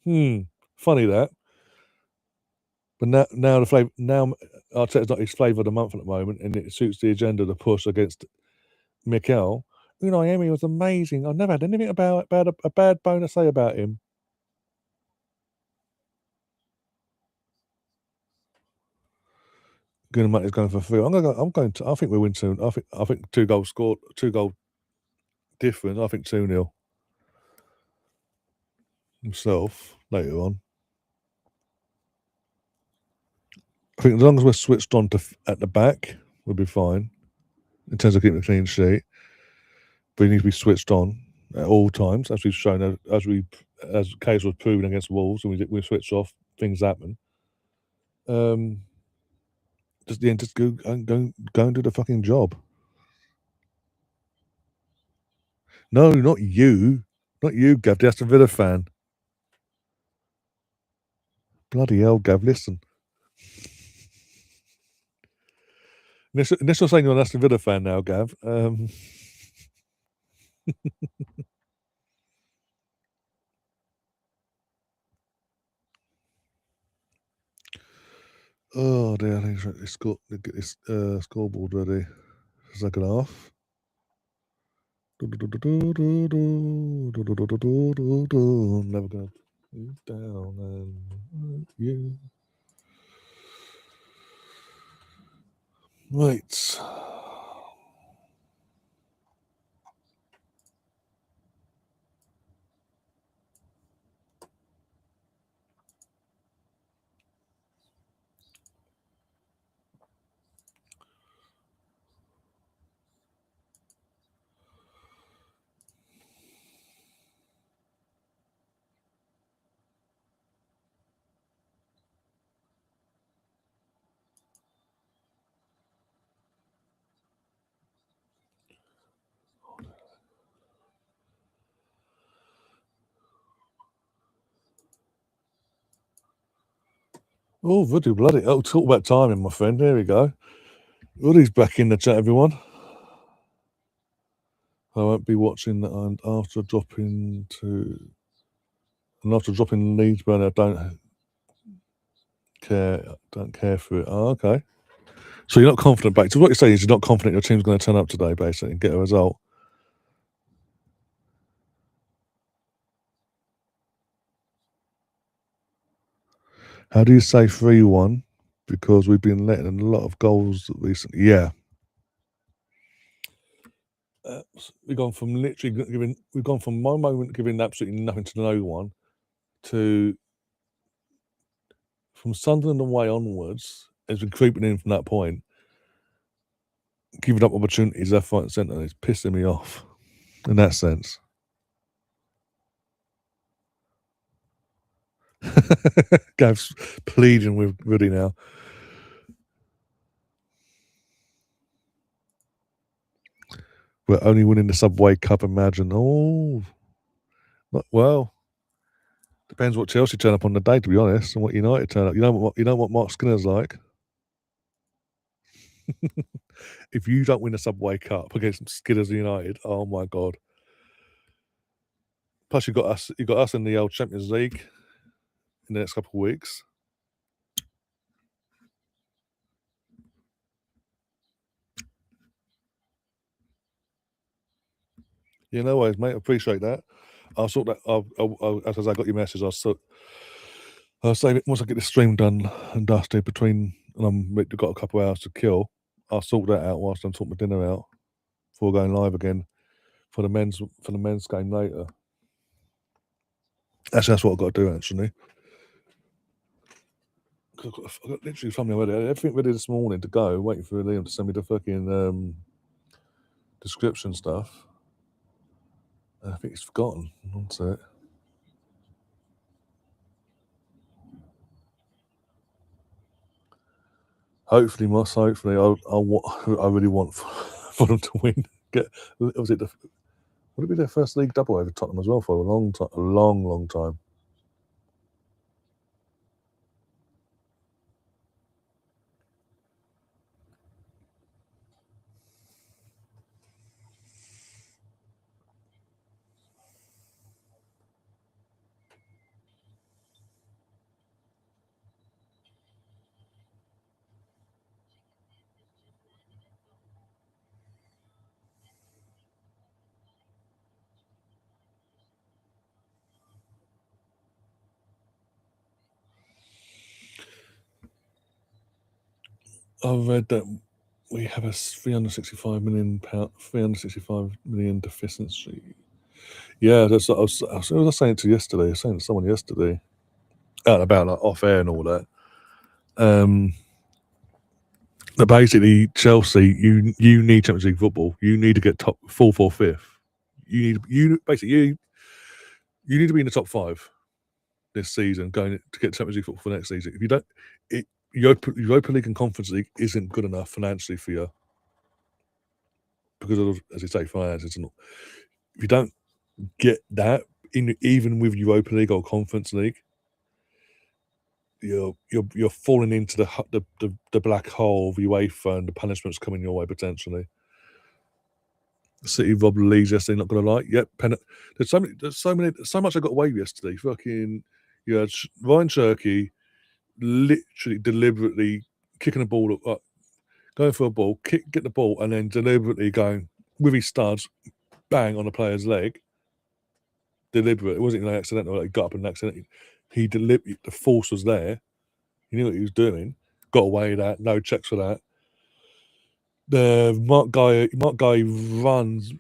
Funny that. But now Arteta's not his flavour of the month at the moment, and it suits the agenda to push against Mikel. Amy was amazing. I've never had anything about a bad bone to say about him. Gunnar is going for 3. I think we win 2. I think 2 goals scored, 2 goal difference. I think 2-0 himself later on. I think as long as we're switched on at the back, we'll be fine in terms of keeping a clean sheet. But we need to be switched on at all times, as we've shown, as case was proven against Wolves, and we switched off. Things happen. Just go and do the fucking job. No, not you, Gav. The Aston Villa fan. Bloody hell, Gav. Listen. Initial saying you're an Aston Villa fan now, Gav. Oh dear, I think let's get this scoreboard ready. Second half. Never gonna move down and you. Right. Oh, voodoo bloody. Oh, talk about timing, my friend. There we go. Woody's back in the chat, everyone. I won't be watching that. And after dropping Leedsburn, I don't care for it. Oh, okay. So you're not confident back. So what you're saying is you're not confident your team's going to turn up today, basically, and get a result. How do you say 3-1? Because we've been letting a lot of goals recently. Yeah. We've gone from one moment giving absolutely nothing to no one to, from Sunderland away onwards, has been creeping in from that point, giving up opportunities left, right, and centre. It's pissing me off in that sense. Gav's pleading with Ruddy now. We're only winning the Subway Cup, imagine. Oh, well, depends what Chelsea turn up on the day, to be honest, and what United turn up. You know what Mark Skinner's like. If you don't win the Subway Cup against Skinners United, oh my god. Plus, you got us in the old Champions League in the next couple of weeks. Yeah, no worries, mate. Appreciate that. I'll sort that. As I got your message, I'll say once I get this stream done and dusted and we've got a couple of hours to kill, I'll sort that out whilst I'm sorting my dinner out before going live again for the men's game later. Actually, that's what I've got to do. Actually, I've got literally something ready. Everything ready this morning to go. Waiting for Liam to send me the fucking description stuff. I think he's forgotten. One sec. Hopefully, Moss. Hopefully, I really want for them to win. Would it be their first league double over Tottenham as well for a long time? A long time. I've read that we have a 365 million deficiency. Yeah, that's what I was saying to yesterday. I was saying to someone yesterday about like off air and all that. That basically Chelsea, you need Champions League football. You need to get top fourth or fifth. You need to be in the top 5 this season, going to get Champions League football for next season. If you don't, Europa League and Conference League isn't good enough financially for you because of, as you say, finances. If you don't get that, even with Europa League or Conference League, you're falling into the black hole of UEFA and the punishments coming your way potentially. City robbed the league yesterday. Not gonna lie. Yep. There's so much I got away with yesterday. Fucking, you had Ryan Cherky literally deliberately kicking a ball up, going for a ball, get the ball, and then deliberately going with his studs, bang on the player's leg. Deliberate. It wasn't accidental. Like he got up and accidentally. The force was there. He knew what he was doing. Got away with that. No checks for that. The Mark Guy runs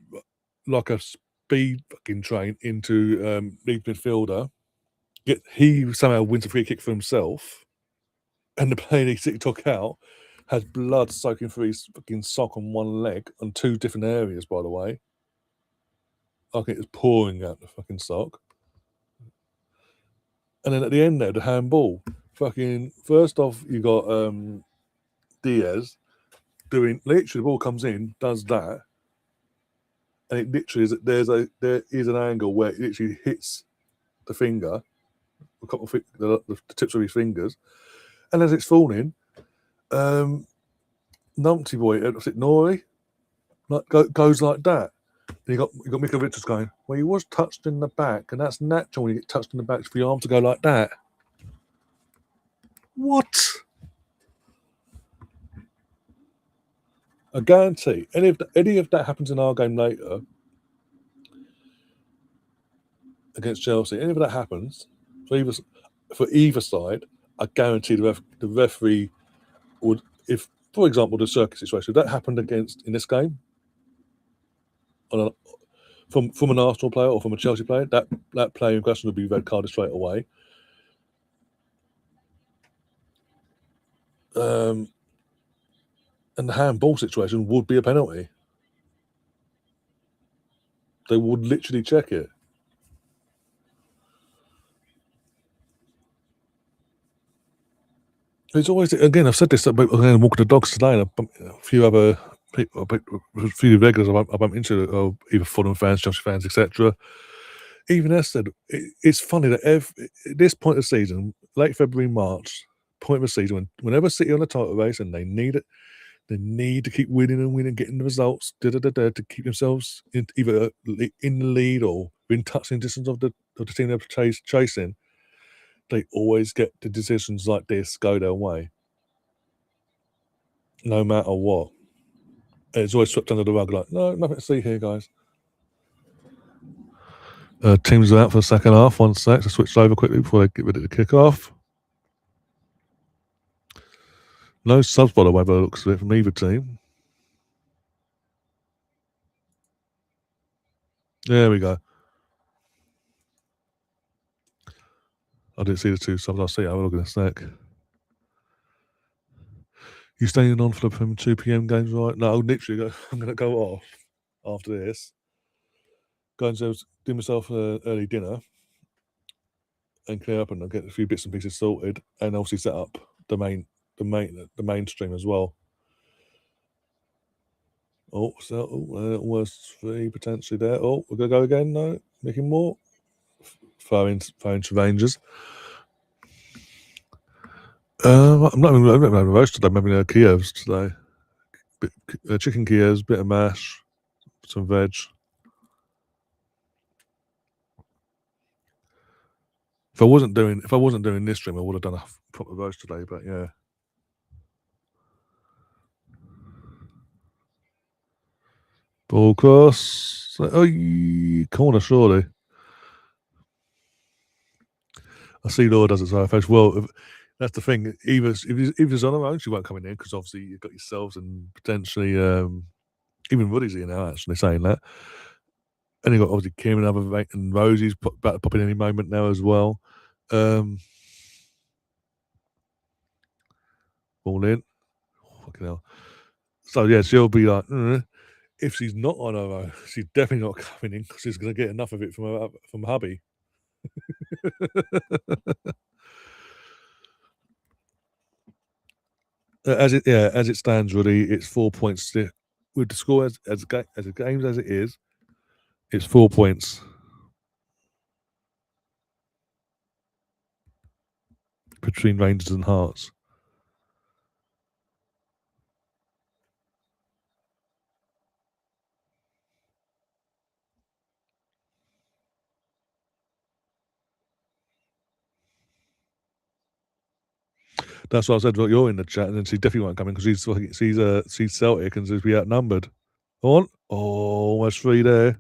like a speed fucking train into lead midfielder. He somehow wins a free kick for himself, and the player he took out has blood soaking through his fucking sock on one leg on 2 different areas. By the way, I think it's pouring out the fucking sock. And then at the end there, the handball. Fucking first off, you got Diaz doing literally the ball comes in, does that, and it literally is there is an angle where it literally hits the finger, a couple of the tips of his fingers, and as it's falling, Numpty boy, was it Nori, goes like that. And you got Mika Richards going, well, he was touched in the back, and that's natural when you get touched in the back for your arm to go like that. What? I guarantee any of that happens in our game later against Chelsea, any of that happens for either side, I guarantee the referee would, if, for example, the circuit situation, if that happened in this game, from an Arsenal player or from a Chelsea player, that player in question would be red carded straight away. And the handball situation would be a penalty. They would literally check it. It's always, again, I've said this about walking the dogs today, and a few other people, a few regulars I bump into, either Fulham fans, Chelsea fans, etc. Even as said, it's funny that at this point of the season, late February, March, point of the season, whenever City on the title race and they need it, they need to keep winning and winning, getting the results, to keep themselves either in the lead or in touching distance of the team they're chasing. They always get the decisions like this go their way, no matter what. And it's always swept under the rug, like, no, nothing to see here, guys. Teams are out for the second half. 1 sec. I switched over quickly before they get ready to kick off. No subs, by the way, by the looks of it, from either team. There we go. I didn't see the 2 subs. I'll see how we'll look in a sec. You staying on for the 2 p.m. games, right? No, literally, I'm going to go off after this. Go and do myself an early dinner and clear up and get a few bits and pieces sorted, and obviously set up the mainstream as well. Oh, so almost 3 potentially there. Oh, we're gonna go again. No, making more. Throwing to Rangers. I'm not having a roast today. I'm having Kievs today. Chicken Kievs, bit of mash, some veg. If I wasn't doing this stream, I would have done a proper roast today. But yeah. Ball cross. Oh, corner surely. I see Laura does it so fast. Well, that's the thing. If it's on her own, she won't come in because obviously you've got yourselves and potentially even Woody's here now. Actually saying that, and you've got obviously Kim and Rosie's about to pop in any moment now as well. Ball in. Fucking hell. So yeah, she'll be like, if she's not on her own, she's definitely not coming in because she's going to get enough of it from hubby. As it stands, really, it's 4 points. With the score as a games as it is, it's 4 points between Rangers and Hearts. That's what I said. Well, you're in the chat, and then she definitely won't come in because she's Celtic and she'll be outnumbered. On, almost 3 there.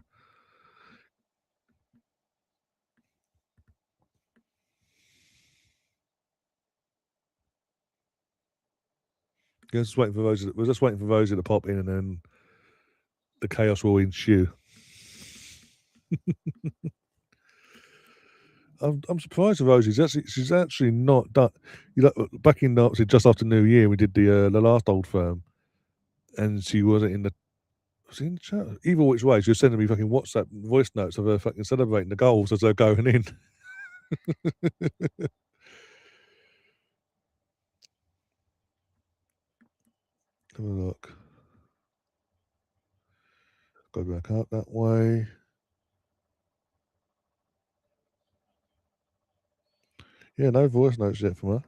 We're just waiting for Rosie to pop in, and then the chaos will ensue. I'm surprised with Rosie. She's actually not done. Back in obviously just after New Year, we did the last Old Firm, and she wasn't in the. Was she in the chat? Either which way, she was sending me fucking WhatsApp voice notes of her fucking celebrating the goals as they're going in. Have a look. Go back up that way. Yeah, no voice notes yet from her.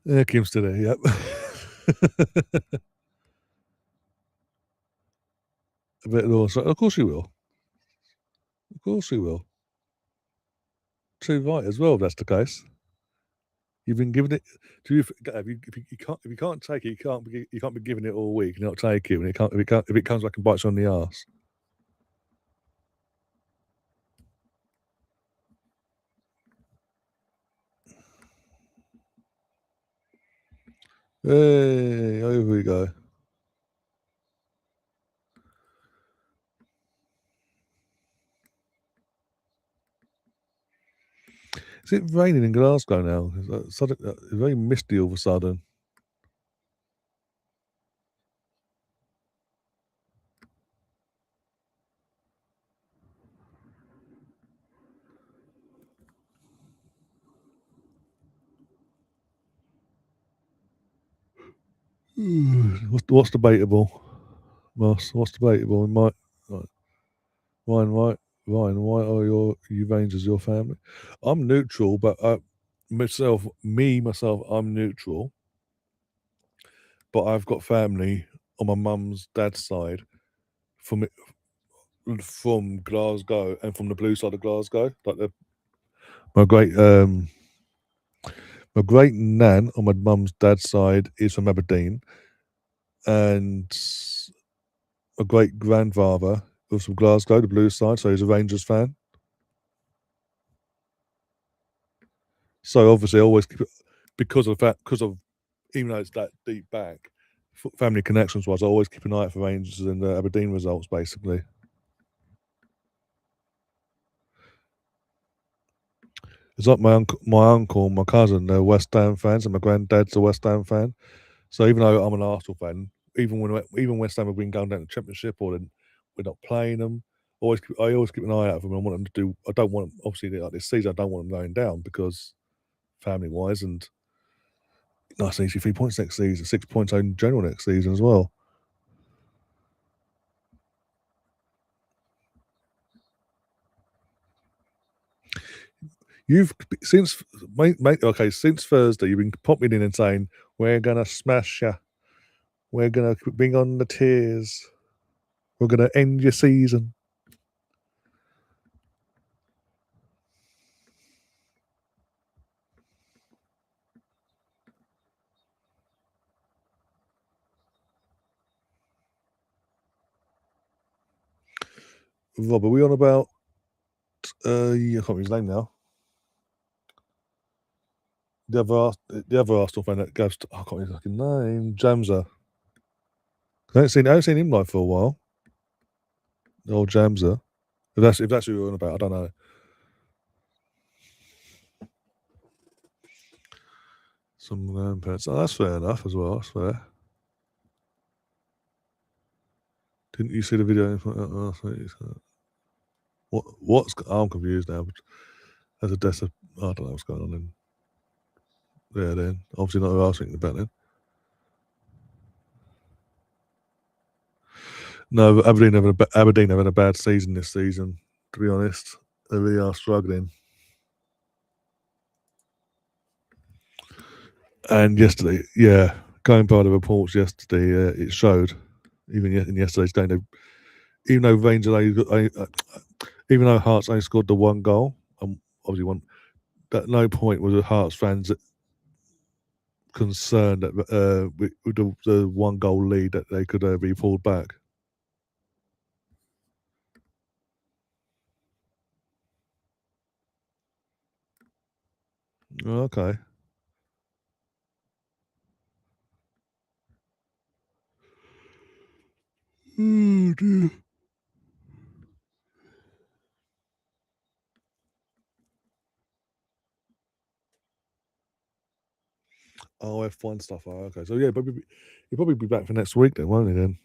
Yeah, Kim's still there, yep. A bit of of course she will. Of course she will. Too right as well, if that's the case. You've been giving it to you. If you can't take it, you can't be giving it all week and not take it. And if it comes back and bites you on the arse. Hey, over we go. Is it raining in Glasgow now? It's very misty all of a sudden. What's debatable? What's debatable? Right, Ryan, why are you Rangers your family? I'm neutral, but myself, I'm neutral. But I've got family on my mum's dad's side from Glasgow and from the blue side of Glasgow. Like my great my great nan on my mum's dad's side is from Aberdeen, and my great grandfather was from Glasgow, the blue side, so he's a Rangers fan. So obviously, I always keep it because of that, because of even though it's that deep back, family connections wise, I always keep an eye out for Rangers and the Aberdeen results. Basically, it's like my uncle, my cousin, they're West Ham fans, and my granddad's a West Ham fan. So even though I'm an Arsenal fan, even West Ham have been going down the Championship or we're not playing them, I always keep an eye out for them. I want them to do. I don't want them, obviously like this season. I don't want them going down because family wise and nice and easy 3 points next season, 6 points in general next season as well. You've since okay since Thursday you've been popping in and saying we're gonna smash you, we're gonna bring on the tears, we're gonna end your season. Rob, are we on about? I can't remember his name now. The other Arsenal fan that goes to, I can't remember his fucking name. Jamza. I haven't seen him live for a while. The old Jamza. If that's who you're on about, I don't know. Some grandparents. Oh, that's fair enough as well. That's fair. Didn't you see the video? What's I'm confused now. As a death of, I don't know what's going on then. Yeah, then obviously not who I was thinking about then. No, but Aberdeen having a bad season this season. To be honest, they really are struggling. And yesterday, yeah, going by the reports yesterday, it showed even in yesterday's game. Even though Rangers, even though Hearts only scored the one goal, obviously one. At no point was the Hearts fans concerned that with the one goal lead that they could be pulled back. Okay. Oh dear. Oh, F1 stuff. Oh, okay. So yeah, he'll probably be back for next week then, won't he? Then.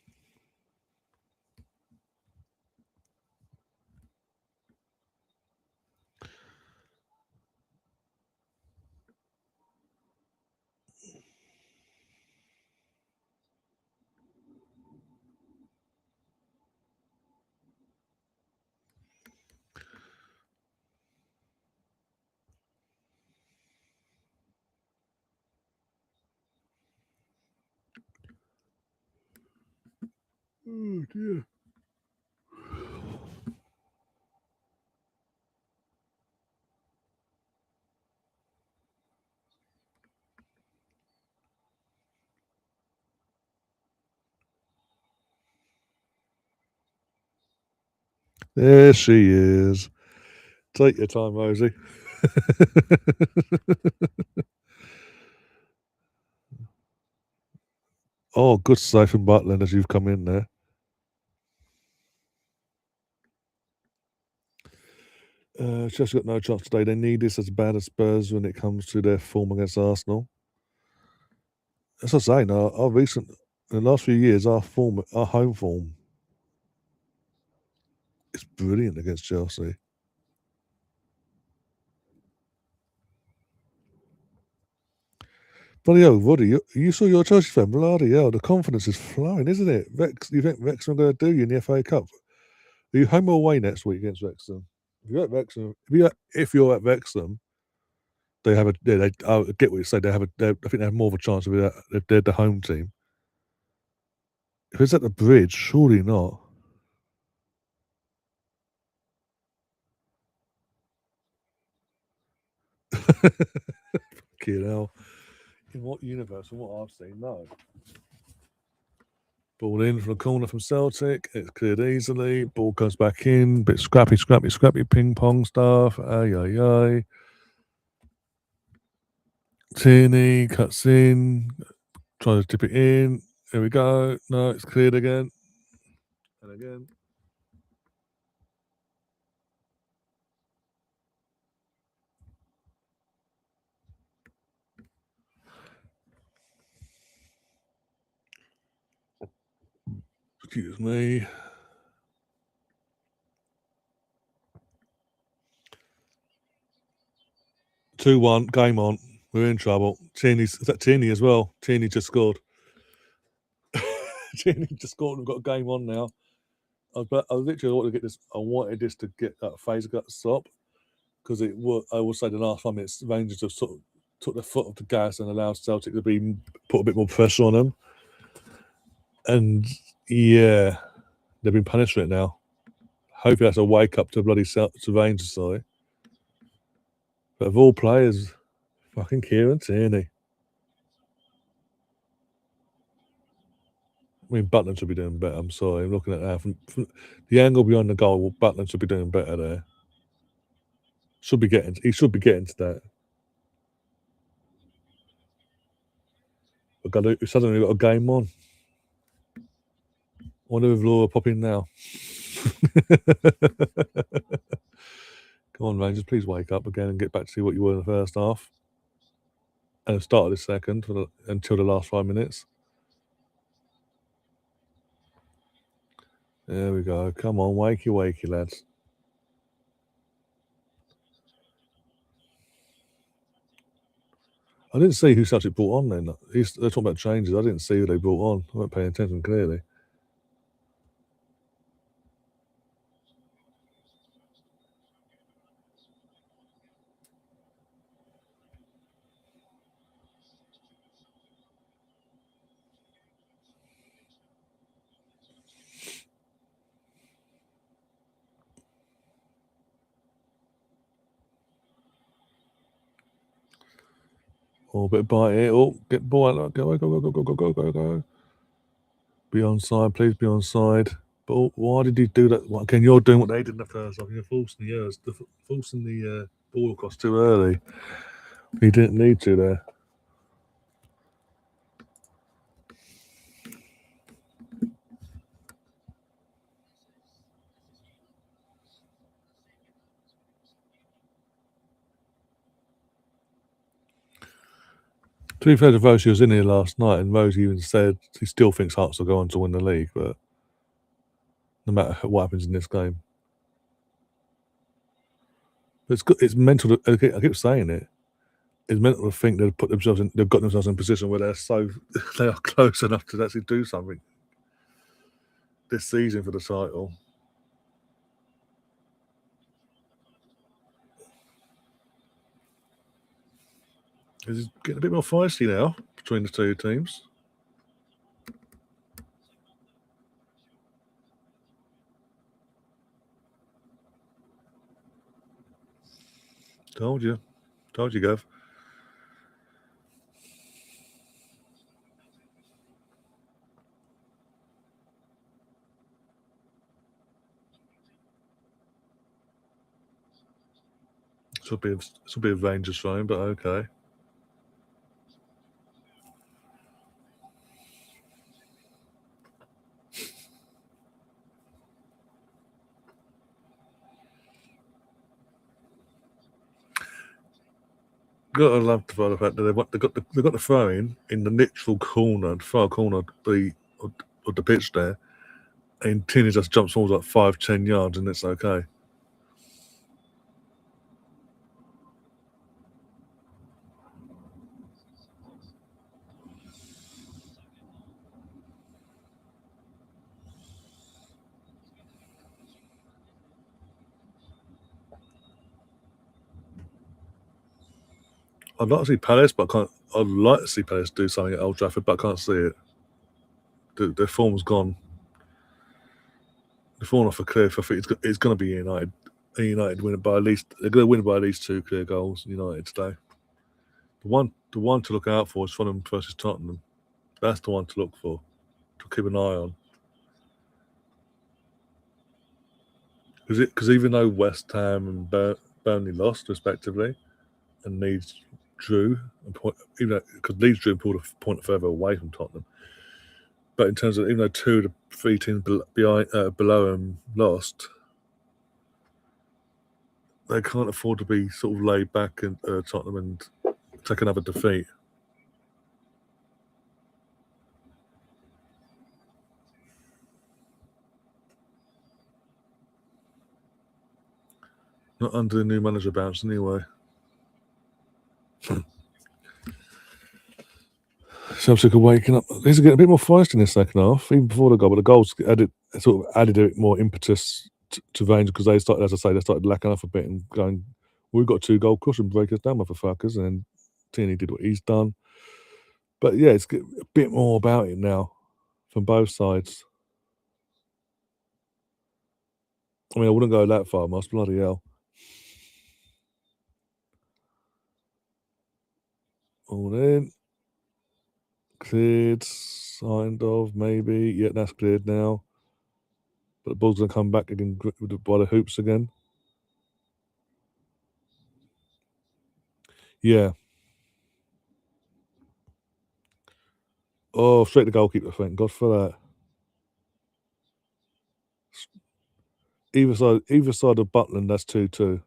Oh dear. There she is. Take your time, Rosie. Oh, good save from Butland as you've come in there. Chelsea got no chance today. They need this as bad as Spurs when it comes to their form against Arsenal. As I say, now in the last few years, our home form is brilliant against Chelsea. Bloody hell, Roddy, you saw your Chelsea fan. Bloody hell, the confidence is flowing, isn't it? You think Wrexham are going to do you in the FA Cup? Are you home or away next week against Wrexham? If you're at Wrexham, if you're at Wrexham, they have a. Yeah, I get what you say. I think they have more of a chance if they're the home team. If it's at the Bridge, surely not. Fucking hell. In what universe and what I've seen, no. Ball in from the corner from Celtic. It's cleared easily. Ball goes back in. Bit scrappy, ping pong stuff. Ay, ay, ay. Tierney cuts in. Tries to tip it in. Here we go. No, it's cleared again. And again. Excuse me. 2-1, game on. We're in trouble. Is that Tierney as well? Tierney just scored. Tierney just scored and we've got a game on now. I literally wanted to get this. I wanted this to get that phase gut stop because I will say the last 5 minutes, Rangers have sort of took their foot off the gas and allowed Celtic to put a bit more pressure on them. And yeah, they've been punished for it now. Hopefully that's a wake up to bloody to Rangers side. But of all players, fucking Kieran Tierney. I mean, Butland should be doing better. I'm sorry. I'm looking at that from the angle behind the goal. Butland should be doing better there. He should be getting to that. We've suddenly got a game on. I wonder if Laura pop in now. Come on, Rangers, please wake up again and get back to see what you were in the first half. And start the second until the last 5 minutes. There we go. Come on, wakey, lads. I didn't see who Celtic brought on then. They're talking about changes. I didn't see who they brought on. I wasn't paying attention clearly. Oh, a bit of bite here. Oh, get the ball out. Go. Be onside, please be onside. But why did he do that? Well, again, you're doing what they did in the first half. You're forcing the ball across too early. He didn't need to there. To be fair to Rose, she was in here last night, and Rose even said he still thinks Hearts will go on to win the league, but no matter what happens in this game. But it's mental. I keep saying it. It's mental to think they've got themselves in a position where they are close enough to actually do something this season for the title. It's getting a bit more feisty now between the two teams. Told you, Gav. Should be a Rangers phone, but okay. Gotta love the fact that they got the throw in the literal corner, far corner of the pitch there, and Tierney just jumps forward like 5-10 yards, and it's okay. I'd like to see Palace, but I can't. I'd like to see Palace do something at Old Trafford, but I can't see it. Their form's gone. They've fallen off a cliff. I think it's going to be United. United win it by at least. They're going to win by at least 2 clear goals. United today. The one to look out for is Fulham versus Tottenham. That's the one to look for, to keep an eye on. Because even though West Ham and Burnley lost respectively, and Leeds drew, because Leeds drew and pulled a point further away from Tottenham. But in terms of even though 2 of the 3 teams below them lost, they can't afford to be sort of laid back in Tottenham and take another defeat. Not under the new manager bounce anyway. Celtic are waking up. These are getting a bit more feisty in the second half, even before the goal. But the goals added a bit more impetus to Rangers because they started, as I say, they started lacking off a bit and going, we've got 2 goal cushion, break us down, motherfuckers. And then Tierney did what he's done. But yeah, it's a bit more about it now from both sides. I mean, I wouldn't go that far, Moss. Bloody hell. All in. Cleared. Signed of, maybe. Yeah, that's cleared now. But the ball's going to come back again by the hoops again. Yeah. Oh, straight to goalkeeper, thank God for that. Either side of Butland, that's 2-2.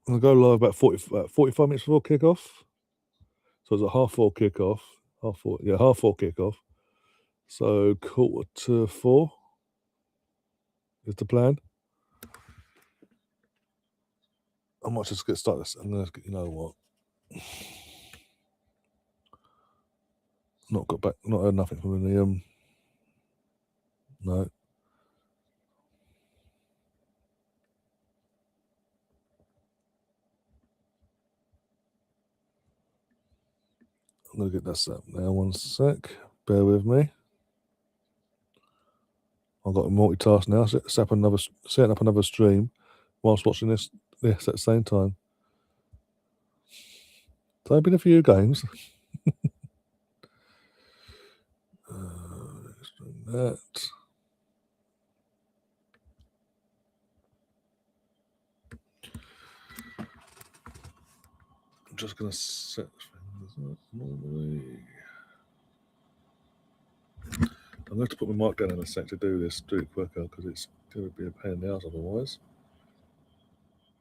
I'll go live about 45 minutes before kickoff. So it's a 4:30 kickoff. Half 4 kickoff. So 3:45 is the plan. I might just get started. I'm gonna, you know what? Not heard nothing from the no. I'm gonna get that set up now. 1 sec. Bear with me. I've got a multitask now. Setting up another stream whilst watching this at the same time. So I've been a few games. Let's do that. I'm just going to set things up normally. I'm going to put my mic down in a sec to do this, do it quicker because it's going to be a pain in the ass otherwise.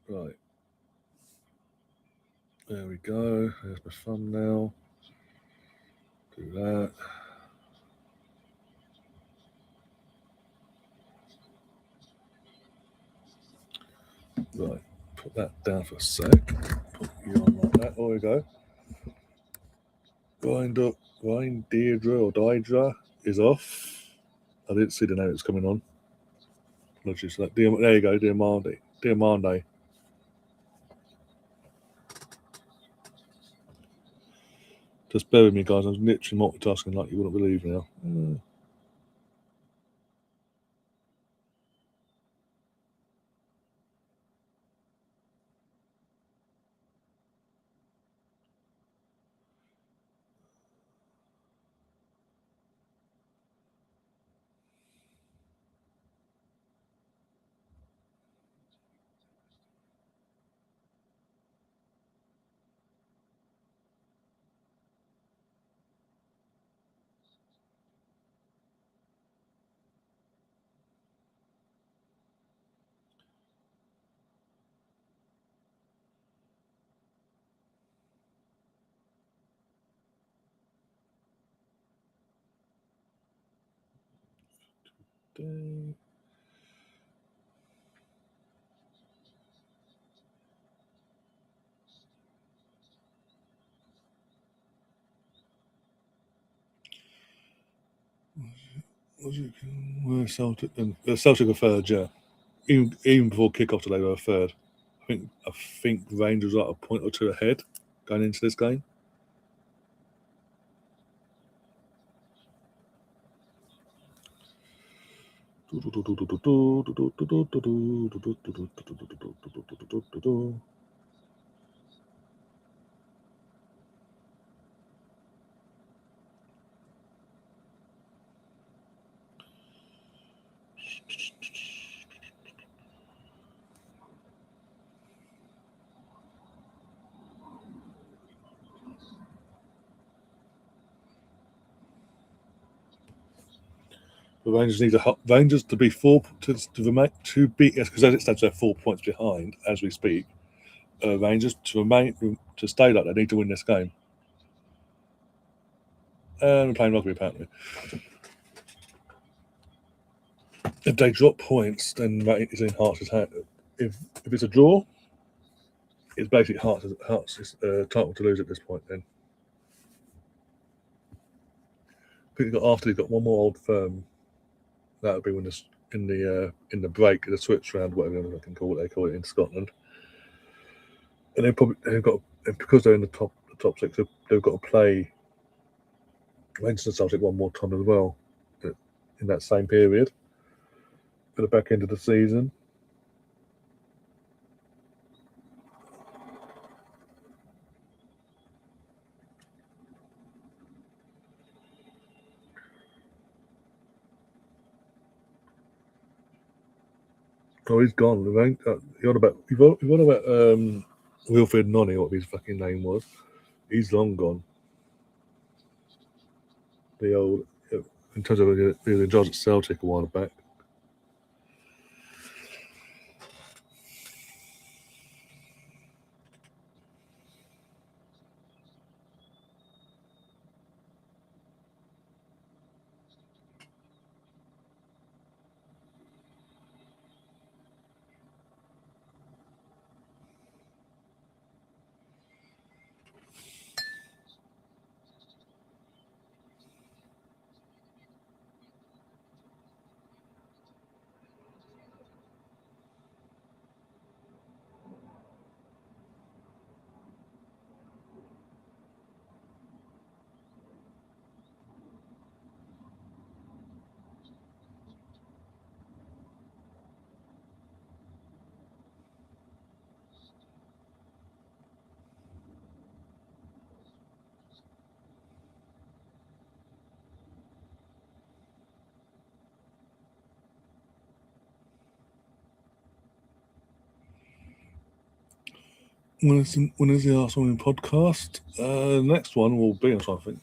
Right. There we go. There's my thumbnail. Do that. Right. Put that down for a sec. Put you on like that. There we go. Grind Deirdre or Deirdre is off. I didn't see the notes coming on. Apologies for that. There you go, Diamande. Just bear with me, guys. I'm literally multitasking like you wouldn't believe now. Where Celtic? Celtic are third, yeah. Even before kickoff today, they were third. I think Rangers are a point or two ahead going into this game. The Rangers to be to beat, yes, because as it stands, they're 4 points behind as we speak. Rangers to stay like they need to win this game. And we're playing rugby apparently. If they drop points, then that is in Hearts' hand. If it's a draw, it's basically Hearts' title to lose at this point. Then I think after they've got one more Old Firm, that would be when in the break, the switch round, whatever they call it in Scotland. And because they're in the top six, they've got to play Rangers and Celtic one more time as well in that same period for the back end of the season. Oh, he's gone. You're on about Wilfred Nonny, what his fucking name was. He's long gone. The old, in terms of he was in charge at Celtic a while back. When is the Arsenal podcast? Next one will be, I think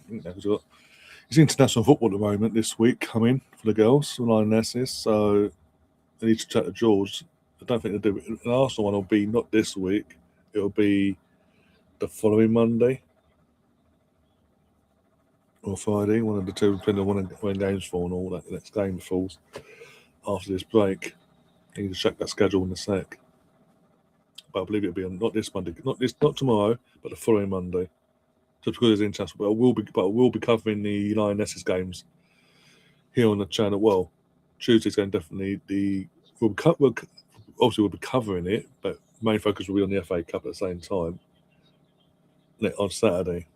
it's international football at the moment this week coming for the girls, the Lionesses. So I need to chat to George. I don't think they'll do it. The Arsenal one will be not this week. It'll be the following Monday or Friday, one of the two, depending on when games fall and all that. The next game falls after this break. I need to check that schedule in a sec. But I believe it'll be on not this Monday, not tomorrow, but the following Monday. Just because it's international, but we'll be covering the Lionesses games here on the channel. Well, Tuesday's going definitely we'll be covering it, but main focus will be on the FA Cup at the same time on Saturday.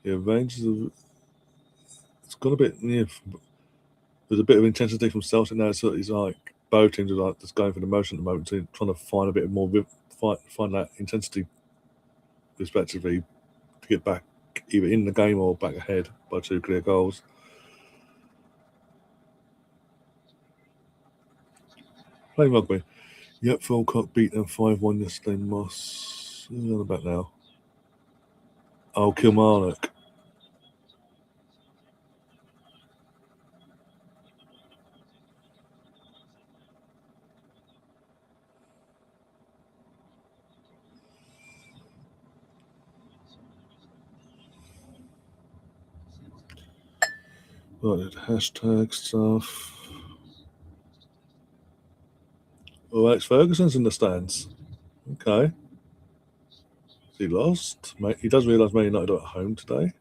Yeah, Rangers. It's got a bit near. There's a bit of intensity from Celtic now. So it's like both teams are like just going for the motion at the moment, so trying to find a bit more find that intensity, respectively, to get back either in the game or back ahead by 2 clear goals. Playing rugby. Yep, Falkirk beat them 5-1 yesterday. Moss. Who's on about now? Oh, Kilmarnock. Right, hashtag stuff. Oh, Alex Ferguson's in the stands. Okay. He lost. He does realise Man United are at home today.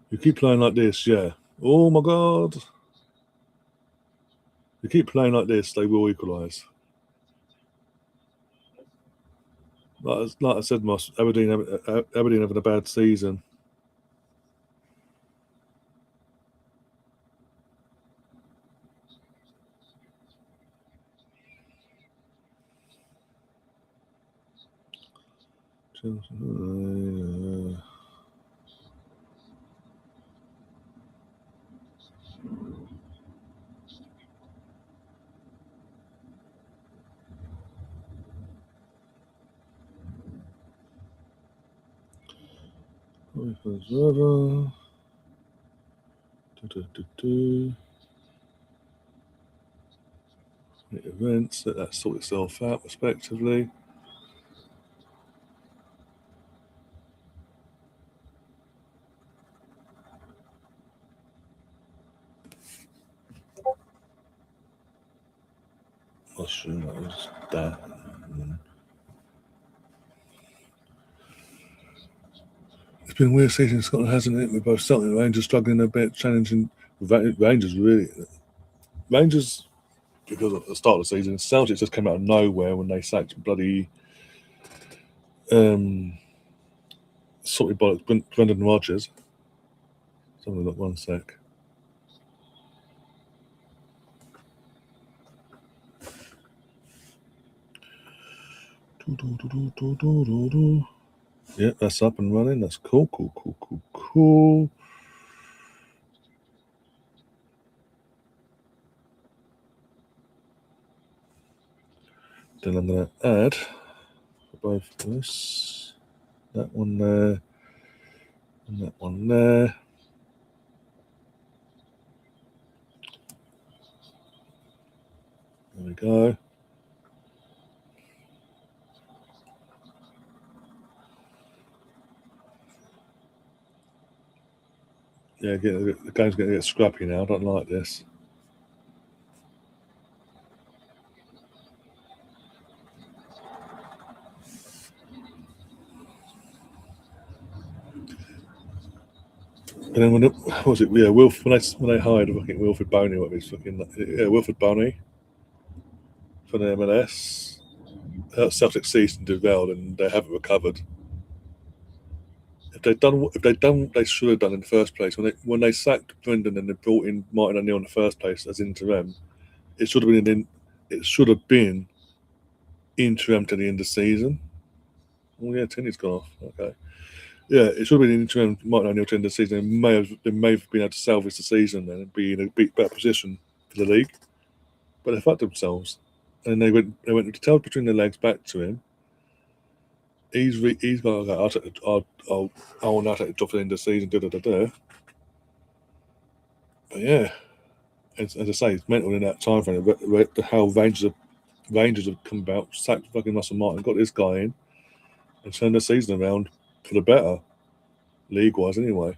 You keep playing like this, yeah. Oh my God. You keep playing like this, they will equalise. Like I said, Moss, Aberdeen having a bad season. Events, let that sort itself out respectively. That. It's been a weird season in Scotland, hasn't it? With both Celtic and Rangers struggling a bit, challenging Rangers because at the start of the season, Celtic just came out of nowhere when they sacked bloody sorted bollocks Brendan Rodgers. Something like 1 sec. Yeah, that's up and running. That's cool. Then I'm going to add for both this, that one there, and that one there. There we go. Yeah, the game's going to get scrappy now. I don't like this. And then when they hired fucking Wilfred Boney, Wilfred Boney for the MLS, Celtic ceased and derailed, and they haven't recovered. If they'd done what they should have done in the first place, when they sacked Brendan and they brought in Martin O'Neill in the first place as interim, it should have been interim to the end of the season. Oh yeah, Tinney's gone off. Okay. Yeah, it should have been interim Martin O'Neill to end of the season. They may have been able to salvage the season then and be in a better position for the league. But they fucked themselves. And they went with the tail between their legs back to him. He's got okay, I'll now take the job for the end of the season, But yeah, as I say, it's mental in that time frame. How Rangers have come about, sacked fucking Russell Martin, got this guy in, and turned the season around for the better, league wise anyway.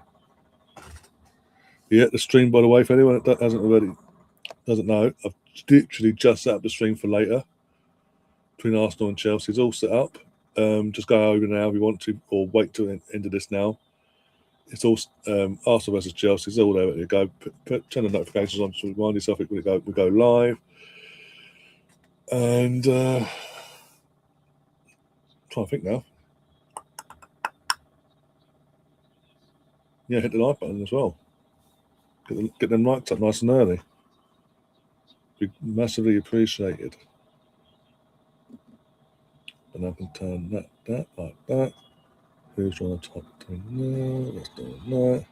Yeah, the stream, by the way, for anyone that doesn't know, I've literally just set up the stream for later between Arsenal and Chelsea. It's all set up. Just go over now if you want to, or wait till the end of this now. It's all Arsenal versus Chelsea. It's all there. You go. Turn the notifications on to remind yourself we go live. And trying to think now. Yeah, hit the like button as well. Get them likes up nice and early. Be massively appreciated. And I can turn that like that. Who's trying to type between there? Let's do that.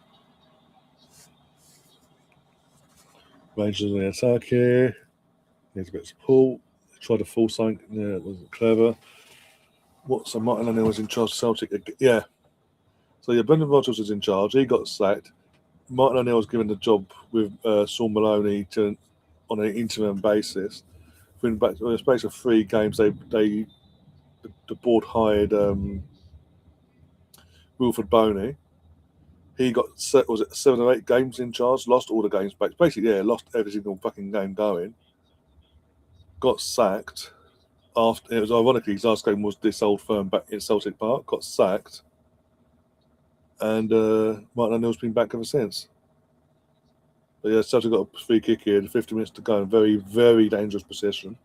Rangers in the attack here. Needs a bit of support. Tried to full sign. Yeah, it wasn't clever. So Martin O'Neill was in charge of Celtic. Yeah. So yeah, Brendan Rodgers was in charge. He got sacked. Martin O'Neill was given the job with Saul Maloney on an interim basis. in back in the space of 3 games, the board hired Wilfred Boney. He got, was it 7 or 8 games in charge, lost all the games back. Basically, yeah, lost every single fucking game going. Got sacked. After it was ironically his last game was this old firm back in Celtic Park. Got sacked, and Martin O'Neill's been back ever since. But yeah, Celtic got a free kick here, 50 minutes to go, in very, very dangerous position.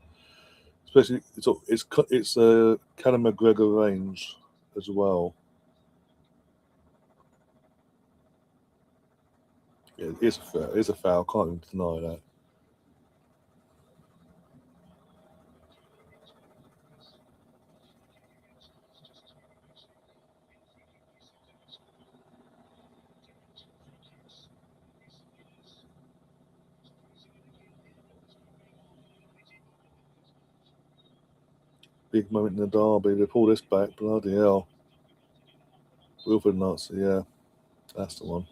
Especially it's Callum McGregor range as well. Yeah, it's a foul. Can't even deny that. Big moment in the derby. They pull this back. Bloody hell. Wilfred Nazi, yeah, that's the one.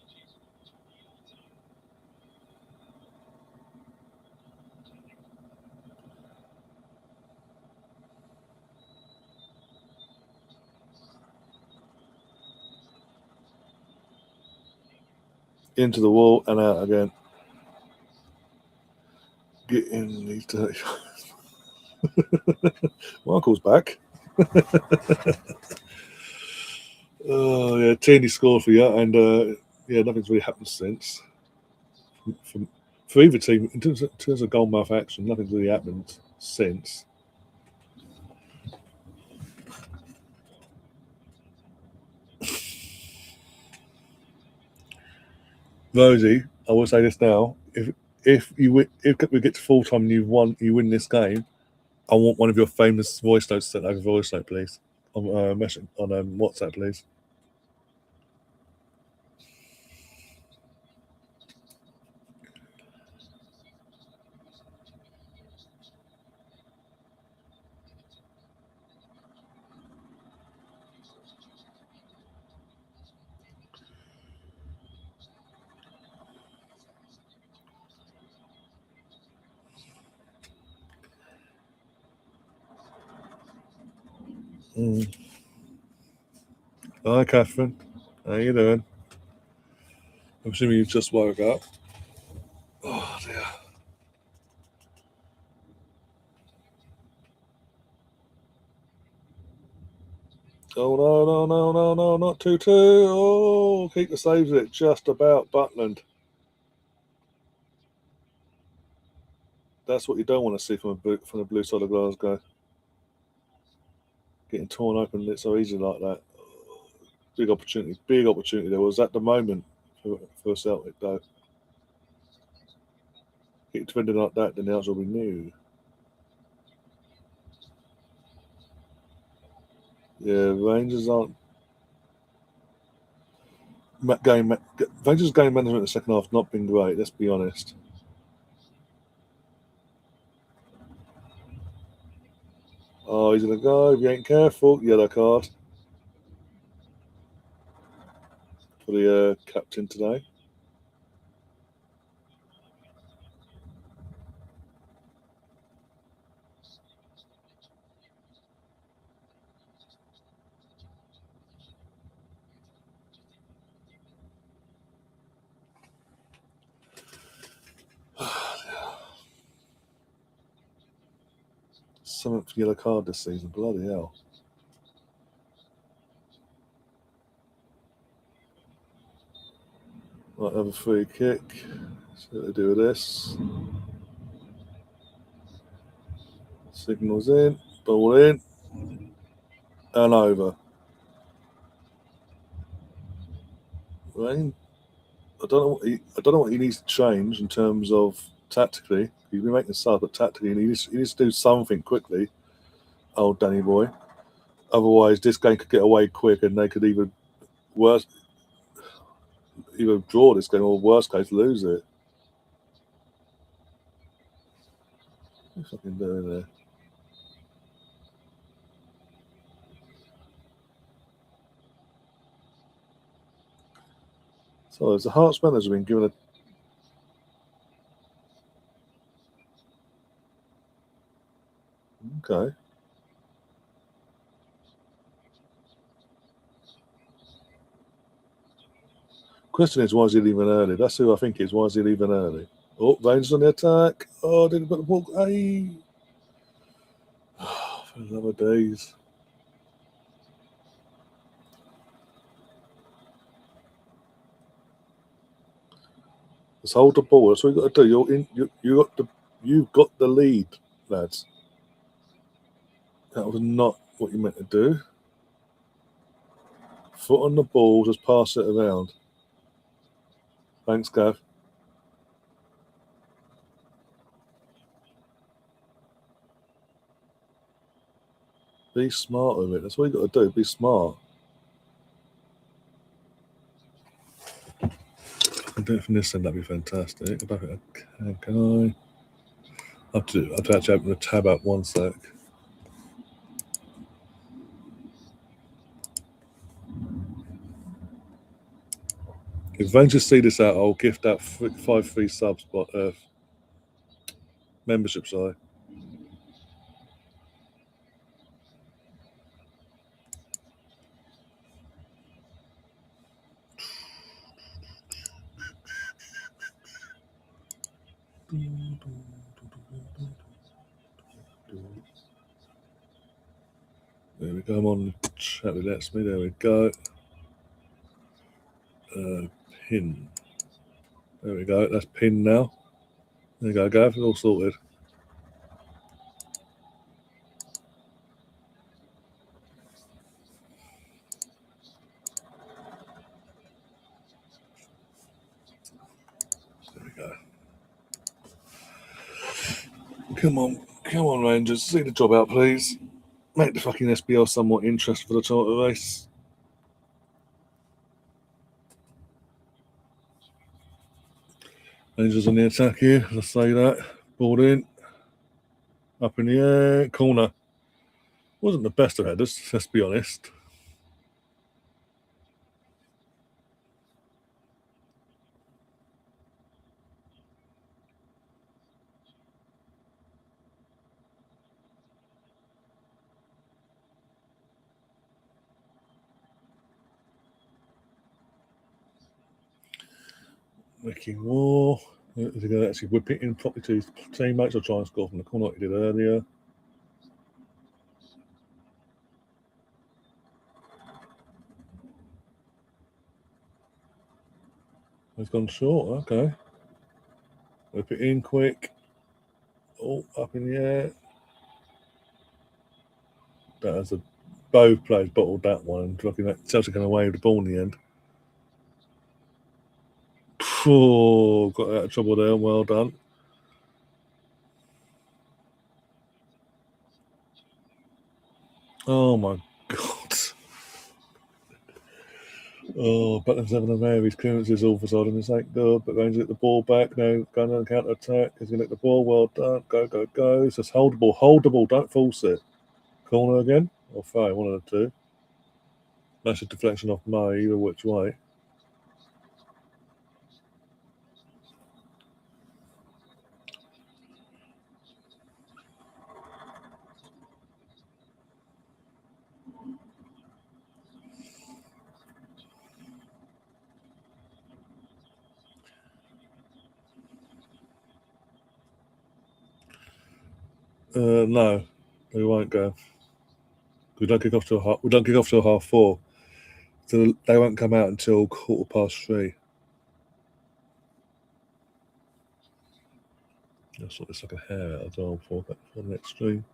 Into the wall and out again. Get in these dirty. Michael's back. Oh yeah, Tierney scored for you, and yeah, nothing's really happened since. For either team, in terms of goalmouth action, nothing's really happened since. Rosie, I will say this now: if we get to full time and you win this game, I want one of your famous voice notes sent over voice note, please, on message on WhatsApp, please. Hi, Catherine. How you doing? I'm assuming you just woke up. Oh dear. Oh no, not 2-2. Oh, keeper saves it just about Butland. That's what you don't want to see from the blue side of Glasgow. Getting torn open so easy like that. Big opportunity there was at the moment for Celtic though. Get defending like that, then the answer will be no. Yeah, Rangers aren't Rangers game management in the second half not been great. Let's be honest. Oh, he's gonna go. If you ain't careful, yellow card for the captain today. Seventh yellow card this season. Bloody hell. Might have a free kick. See what they do with this. Signals in. Ball in. And over. Rain. I don't know what he needs to change in terms of tactically. He's been making subs, but tactically he needs to do something quickly. Old Danny boy. Otherwise, this game could get away quick, and they could either draw this game or worst case lose it. What are you fucking doing there? So as the Hearts manager been given a. Okay. Question is, why is he leaving early? That's who I think it is. Why is he leaving early? Oh, Rangers on the attack. Oh, didn't put the ball. Hey. For the love of days. Let's hold the ball. That's what you got to do. You've got the lead, lads. That was not what you meant to do. Foot on the ball, just pass it around. Thanks, Gav. Be smart with it. That's what you got to do. Be smart. I do it from this end. That'd be fantastic. I don't think I can. I have to actually open the tab up 1 sec. If Rangers see this out, I'll gift out 5 free subs, but membership, sorry. There we go. I'm on the chat. It lets me. There we go. Pin. There we go. That's pinned now. There you go, Gav. It's all sorted. There we go. Come on, Rangers. See the job out, please. Make the fucking SBL somewhat interesting for the title race. Rangers on the attack here. Let's say that. Ball in. Up in the air. Corner. Wasn't the best of headers, let's be honest. Making war. Is he going to actually whip it in properly to his teammates or try and score from the corner like he did earlier? He's gone short, okay. Whip it in quick. Oh, up in the air. That has both players bottled that one. Looking at Celtic going away with the ball in the end. Oh, got out of trouble there. Well done. Oh my God. Oh, Button's having a mare. His clearances all for sudden. It's like good, but Rangers get the ball back now. Going on counter attack. He's going to get the ball. Well done. Go, go, go. It's just hold the ball. Hold the ball. Don't force it. Corner again or throw, one of the two. Massive deflection off May, either which way. No, we won't go. We don't kick off till half 4, so they won't come out until 3:15. I'll sort this like a hair out as well for the next stream.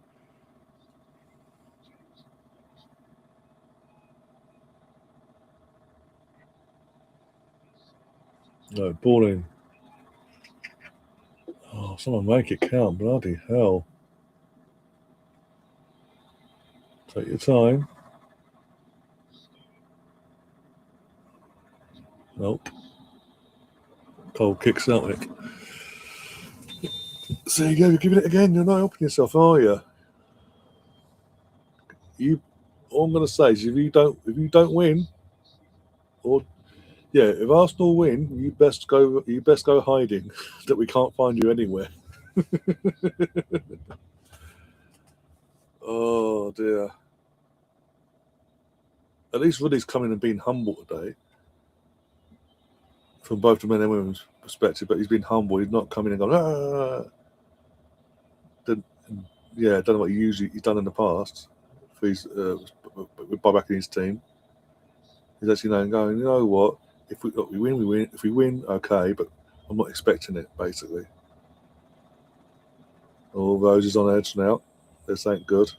No, ball in. Oh, someone make it count. Bloody hell. Take your time. Nope. Cold kick Celtic. So you go, you're giving it again. You're not helping yourself, are you? All I'm going to say is if you don't win, or yeah, if Arsenal win, you best go hiding. That we can't find you anywhere. Oh dear. At least Ruddy's coming and being humble today, from both the men and women's perspective. But he's been humble. He's not coming and going, ah. Done what he's done in the past. By backing his team, he's actually going. You know what? If we win, we win. If we win, okay. But I'm not expecting it. Basically, all roses on edge now. This ain't good.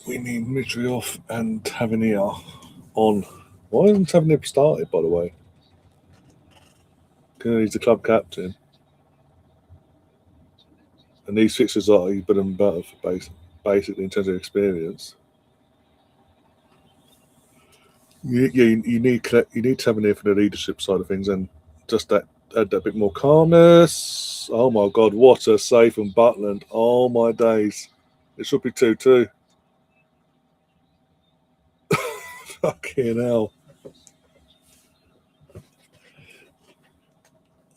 We need Mitri off and Tavernier on. Why hasn't Tavernier started, by the way? Because he's the club captain. And these fixtures are he's been better for basically in terms of experience. You need Tavernier for the leadership side of things and just add that bit more calmness. Oh my God, what a save from Butland. Oh my days. It should be 2-2. Fucking hell.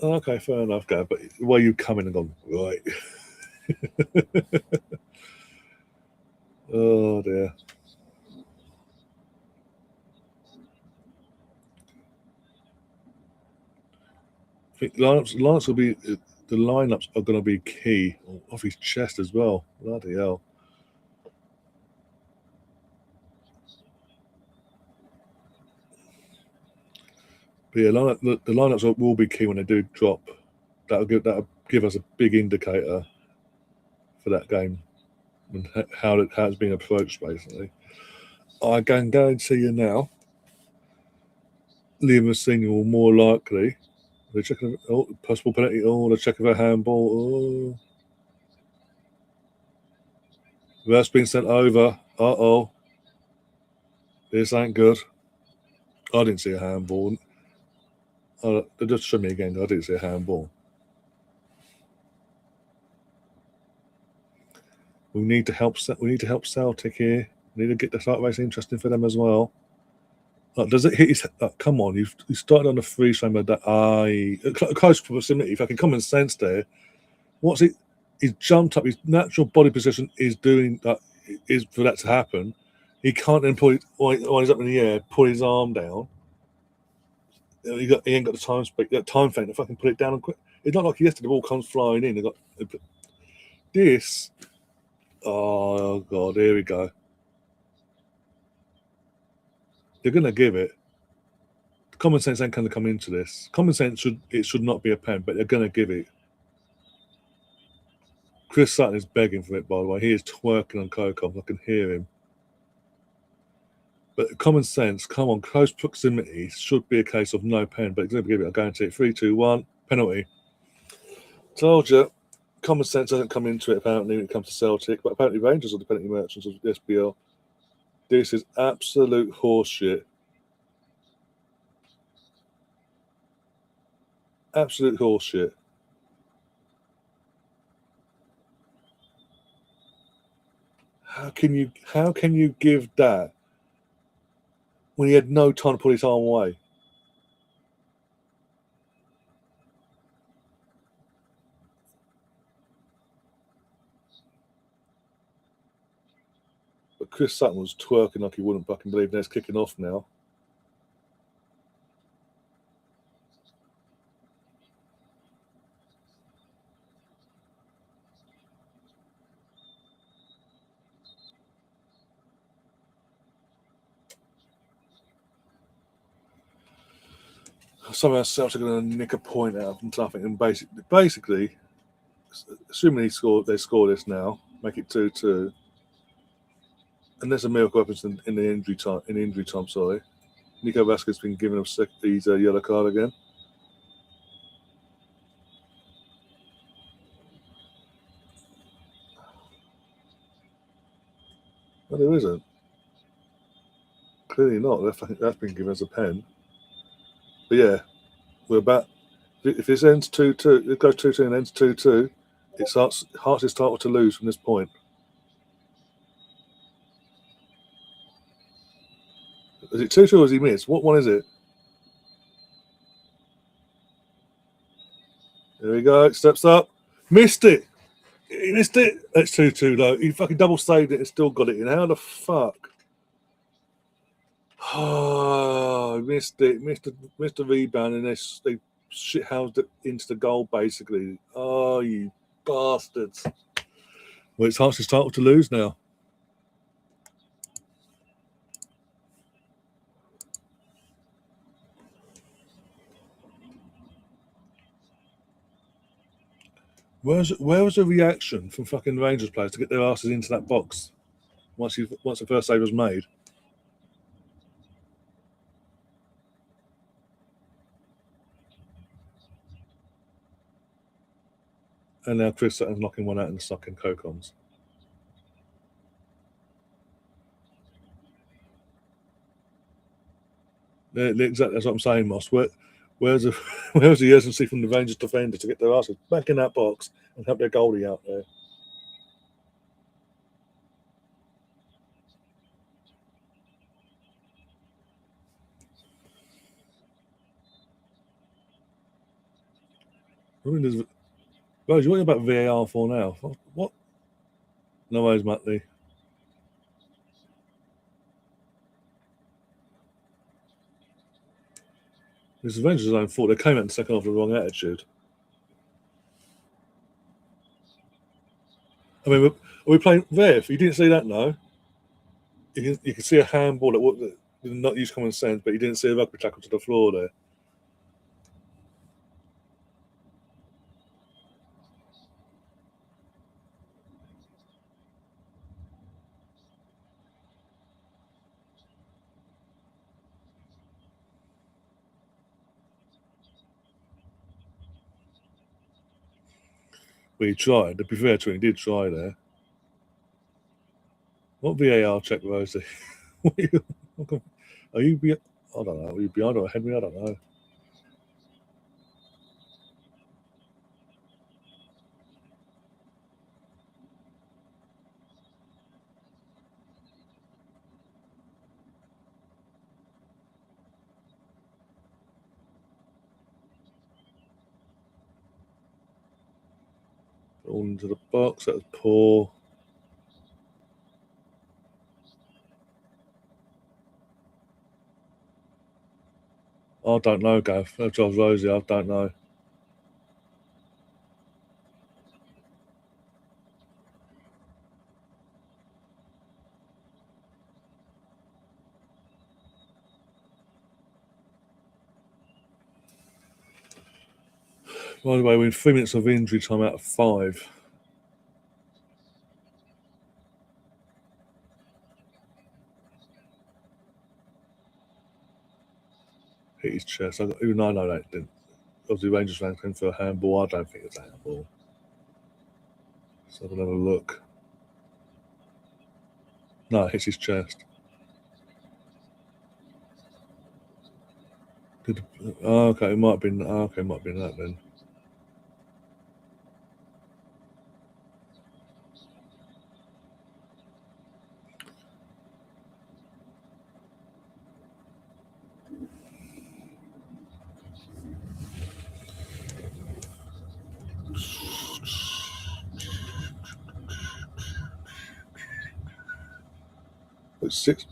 Okay, fair enough, Gav, but why you coming and gone, right? Oh dear. I think lineups will be the lineups are going to be key off his chest as well. Bloody hell. But yeah, the lineups will be key when they do drop. That'll give us a big indicator for that game and how it's being approached. Basically, I can guarantee you now, Liam Senior will more likely. They're checking possible penalty. Oh, they're checking for a handball. Oh, that's been sent over. Oh, this ain't good. I didn't see a handball. They just showed me again. I didn't see a handball. We need to help. We need to help Celtic here. We need to get the start race interesting for them as well. Does it hit his? Come on, you started on a free frame with that. Close proximity. Fucking common sense there. What's it? He's jumped up. His natural body position is doing that. Is for that to happen. He can't then pull it while he's up in the air. Pull his arm down. He ain't got the time spec. That time frame to fucking put it down and quick. It's not like yesterday the ball comes flying in. They got this. Oh God, here we go. They're gonna give it. Common sense ain't gonna come into this. Common sense should not be a pen, but they're gonna give it. Chris Sutton is begging for it, by the way. He is twerking on Coco. I can hear him. But common sense, come on, close proximity should be a case of no pen, but he's going to give it. I guarantee it. 3, 2, 1, penalty. Told you. Common sense doesn't come into it apparently when it comes to Celtic, but apparently Rangers are the penalty merchants of the SBL. This is absolute horseshit. Absolute horseshit. How can you give that when he had no time to pull his arm away? But Chris Sutton was twerking like he wouldn't fucking believe. It's kicking off now. Somehow Celtic are going to nick a point out of nothing, and basically, assuming they score this now, make it 2-2. Unless a miracle happens in the injury time. Sorry, Nico Vasquez has been given his yellow card again. No, there isn't. clearly not. That's been given as a pen. But yeah, we're about. If this ends 2-2, it goes 2-2 and ends 2-2. Hearts is starting to lose from this point. Is it 2-2 or has he missed? What one is it? There we go. Steps up. Missed it. He missed it. That's 2-2 though. He fucking double saved it and still got it in. How the fuck? Oh, missed it. Missed the rebound and they shithoused it into the goal basically. Oh, you bastards. Well, it's Hearts is starting to lose now. Where was the reaction from fucking Rangers players to get their asses into that box once the first save was made? And now Chris Sutton's knocking one out in the sucking Cocons. Exactly, that's what I'm saying, Moss. Where's the urgency from the Rangers defender to get their asses back in that box and have their goalie out there? I mean, Rose, what are you about VAR for now? What? No worries, Matley. This is Rangers' own fault. They came out in the second half with the wrong attitude. I mean, are we playing Rev? You didn't see that, no? You can see a handball that did not use common sense, but you didn't see a rugby tackle to the floor there. But he tried. To be fair to him, he did try there. What VAR check, Rosie? Are you behind? I don't know. Are you behind or ahead of me? I don't know. All into the box. That was poor. I don't know, Gav. Charles Rosie, I don't know. By the way, we're in 3 minutes of injury time out of 5. Hit his chest. Even I know that didn't. Obviously, Rangers fans came for a handball. I don't think it's a handball. Let's have another look. No, it hits his chest. Okay, it might have been. Okay, it might have been that then. It's 6.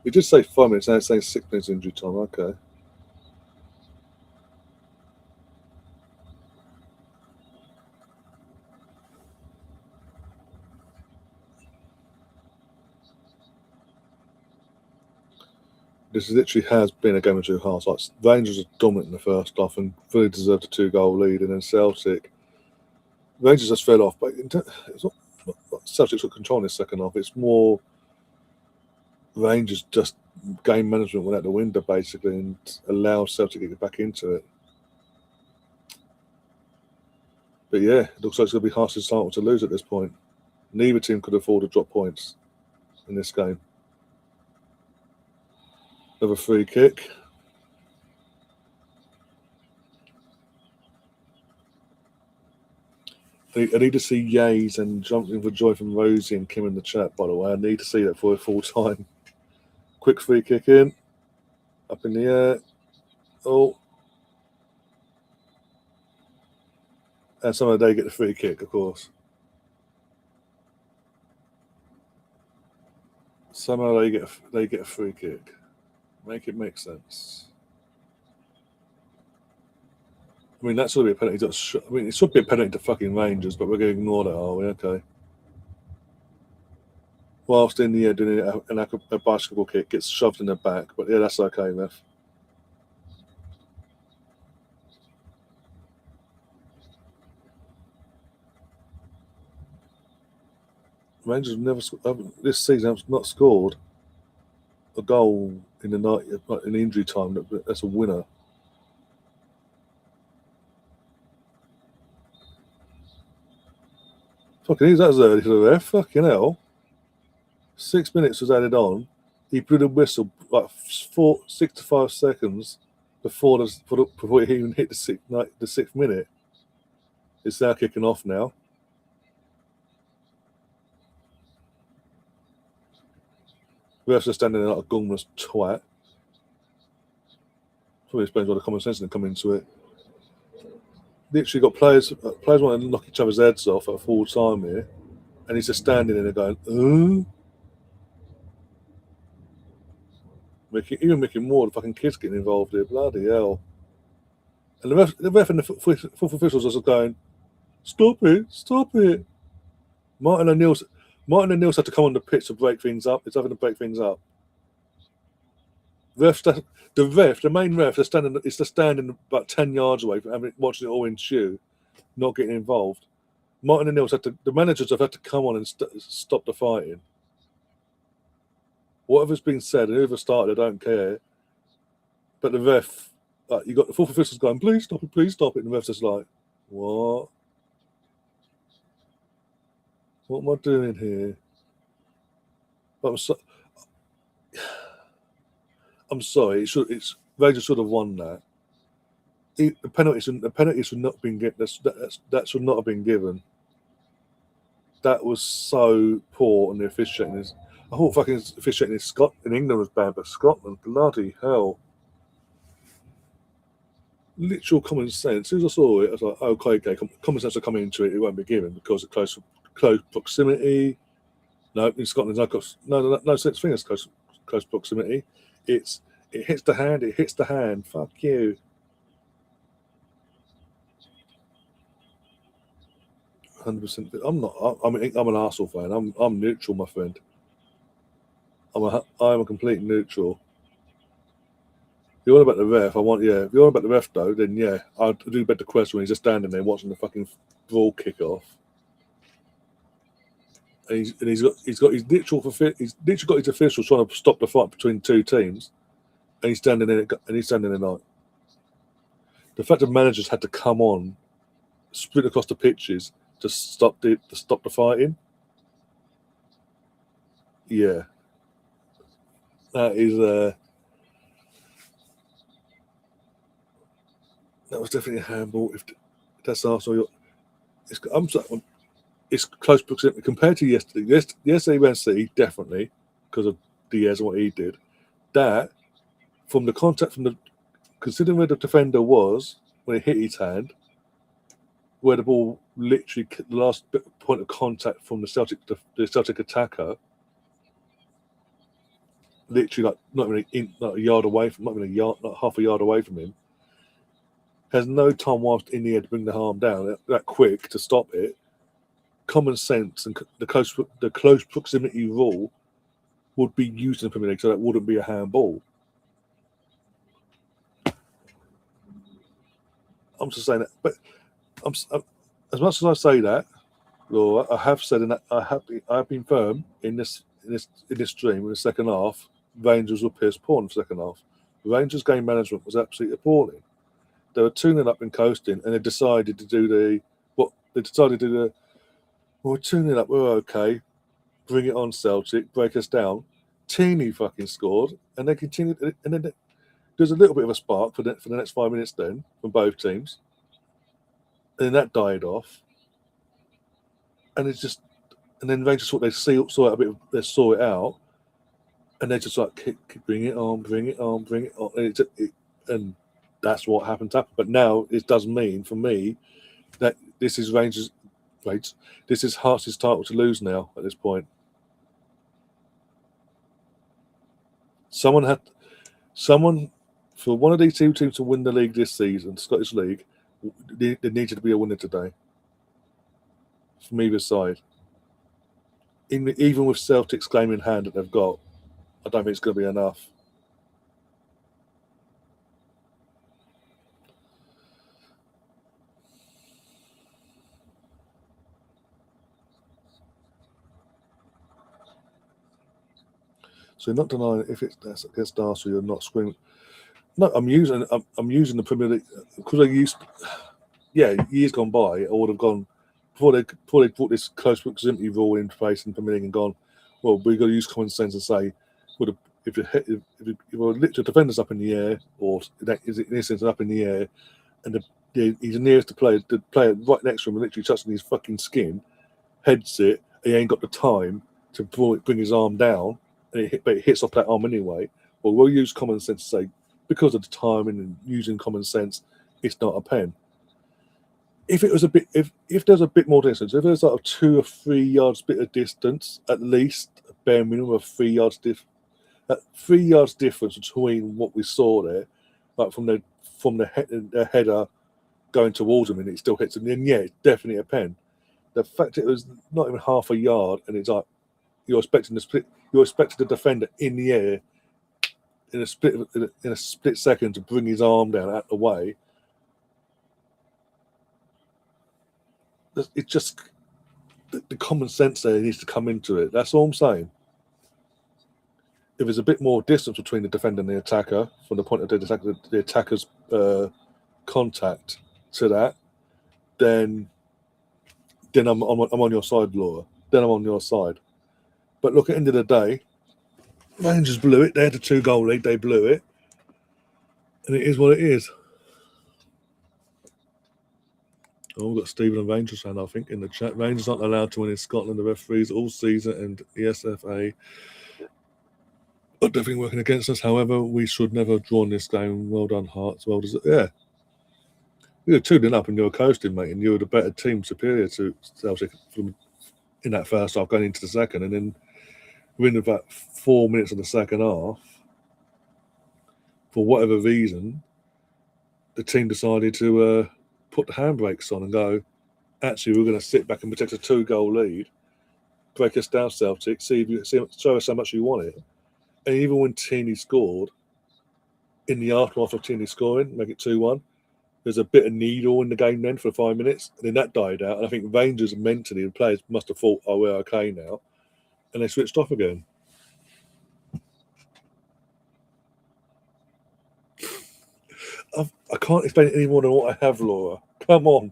It did say 5 minutes. Now it's saying 6 minutes injury time. Okay. This literally has been a game of two halves. Like Rangers are dominant in the first half and fully deserved a 2-goal lead, and then Celtic. Rangers just fell off, but it's not Celtic's got control in the second half. It's more Rangers just game management went out the window basically and allowed Celtic to get back into it. But yeah, it looks like it's going to be Hearts' start to lose at this point. Neither team could afford to drop points in this game. Another free kick. I need to see yays and jumping for joy from Rosie and Kim in the chat, by the way. I need to see that for a full time. Quick free kick in. Up in the air. Oh. And somehow they get the free kick, of course. Somehow they get a free kick. Make it make sense. I mean, that should be a penalty. I mean, it should be a penalty to fucking Rangers, but we're going to ignore that, are we? Okay. Whilst in the air doing a basketball kick, gets shoved in the back. But yeah, that's okay, ref. Rangers this season have not scored a goal in the night in injury time. That's a winner. Fucking, that was early to the ref. Fucking hell. 6 minutes was added on. He blew the whistle like 6 to 5 seconds before he even hit the sixth minute. It's now kicking off now. Refs are standing there like a gungless twat. Probably explains why the common sense didn't come into it. Literally got players wanting to knock each other's heads off at full time here, and he's just standing there going, even making more. The fucking kids getting involved here. Bloody hell! And the ref and the fourth officials are going, stop it. Martin O'Neill's had to come on the pitch to break things up. It's having to break things up. The main ref, is just standing about 10 yards away from watching it all ensue, not getting involved. Martin O'Neill's the managers have had to come on and stop the fighting. Whatever's been said, and whoever started, I don't care. But the ref, you got the fourth officials going, please stop it. And the ref's just like, what? What am I doing here? I'm sorry. Rangers should have won that. The penalty should not have been that should not have been given. That was so poor on the officiating. I thought fucking officiating in England was bad, but Scotland, bloody hell. Literal common sense. As soon as I saw it, I was like, okay, common sense will come into it. It won't be given because of close proximity. No, in Scotland, no such thing as close proximity. It hits the hand. Fuck you. 100%. I'm an Arsenal fan. I'm neutral, my friend. I'm a complete neutral. If you're on about the ref, if you're on about the ref though, then yeah, I'd do better question when he's just standing there watching the fucking ball kick off. And he's literally got his officials trying to stop the fight between two teams, and he's standing there like. The fact that managers had to come on, sprint across the pitches to stop the fighting. Yeah, that was definitely a handball. If that's Arsenal, it's close proximity compared to yesterday. Yesterday Wednesday, definitely because of Diaz and what he did. That from the contact considering where the defender was when it hit his hand, where the ball literally the last point of contact from the Celtic attacker, literally like not even a yard away from, not half a yard away from him, has no time whilst in the air to bring the harm down that quick to stop it. Common sense and the close proximity rule would be used in the Premier League, so that wouldn't be a handball. I'm just saying that, but as much as I say that, Laura, I have said that I have been firm in this stream in the second half. Rangers were piss poor in the second half. Rangers' game management was absolutely appalling. They were 2-0 up and coasting, and they decided to do we're 2-0 up, we're okay, bring it on Celtic, break us down. Teeny fucking scored, and they continued, and then there's a little bit of a spark for the next 5 minutes then from both teams, and then that died off, and it's just, and then Rangers thought they saw it a bit, they saw it out, and they just like bring it on, and that's what happened to happen. But now it does mean for me that this is Rangers. Right, this is Hearts' title to lose now at this point. Someone for one of these two teams to win the league this season, Scottish League, there needed to be a winner today from either side. Even with Celtic's game in hand that they've got, I don't think it's going to be enough. So you're not denying if it's against Arsenal, you're not screaming. No, I'm using the Premier League because I used. Yeah, years gone by, I would have gone before they put this close proximity rule in place in the Premier League and gone. Well, we've got to use common sense and say, if you lift your defenders up in the air, or in this sense up in the air, and he's the nearest the player right next to him, literally touching his fucking skin, heads it, he ain't got the time to bring his arm down, but it hits off that arm anyway. Well, we'll use common sense to say, because of the timing and using common sense, it's not a pen. If it was a bit, if there's a bit more distance, if there's like a 2 or 3 yards bit of distance, at least a bare minimum of 3 yards 3 yards difference between what we saw there, like from the header going towards him, and it still hits him. Then yeah, it's definitely a pen. The fact it was not even half a yard, and it's like you're expecting the defender in the air in a split second to bring his arm down out the way. It just the common sense there needs to come into it. That's all I'm saying. If there's a bit more distance between the defender and the attacker, from the point of the attacker's contact to that, then I'm on your side, Laura. Then I'm on your side. But look, at the end of the day, Rangers blew it. They had a 2-goal lead. They blew it, and it is what it is. Oh, we've got Stephen and Rangers fan, I think, in the chat. Rangers aren't allowed to win in Scotland. The referees all season and the SFA are definitely working against us. However, we should never have drawn this game. Well done, Hearts. Well done. Yeah. You were 2-0 up and you were coasting, mate, and you were the better team, superior to Celtic in that first half going into the second. And then within about 4 minutes of the second half, for whatever reason, the team decided to put the handbrakes on and go, actually, we're going to sit back and protect a 2-goal lead, break us down, Celtic, show us how much you want it. And even when Teeny scored, in the aftermath of Teeny scoring, make it 2-1, there's a bit of needle in the game then for 5 minutes, and then that died out. And I think Rangers mentally, the players must have thought, oh, we're okay now. And they switched off again. I can't explain it any more than what I have, Laura. Come on.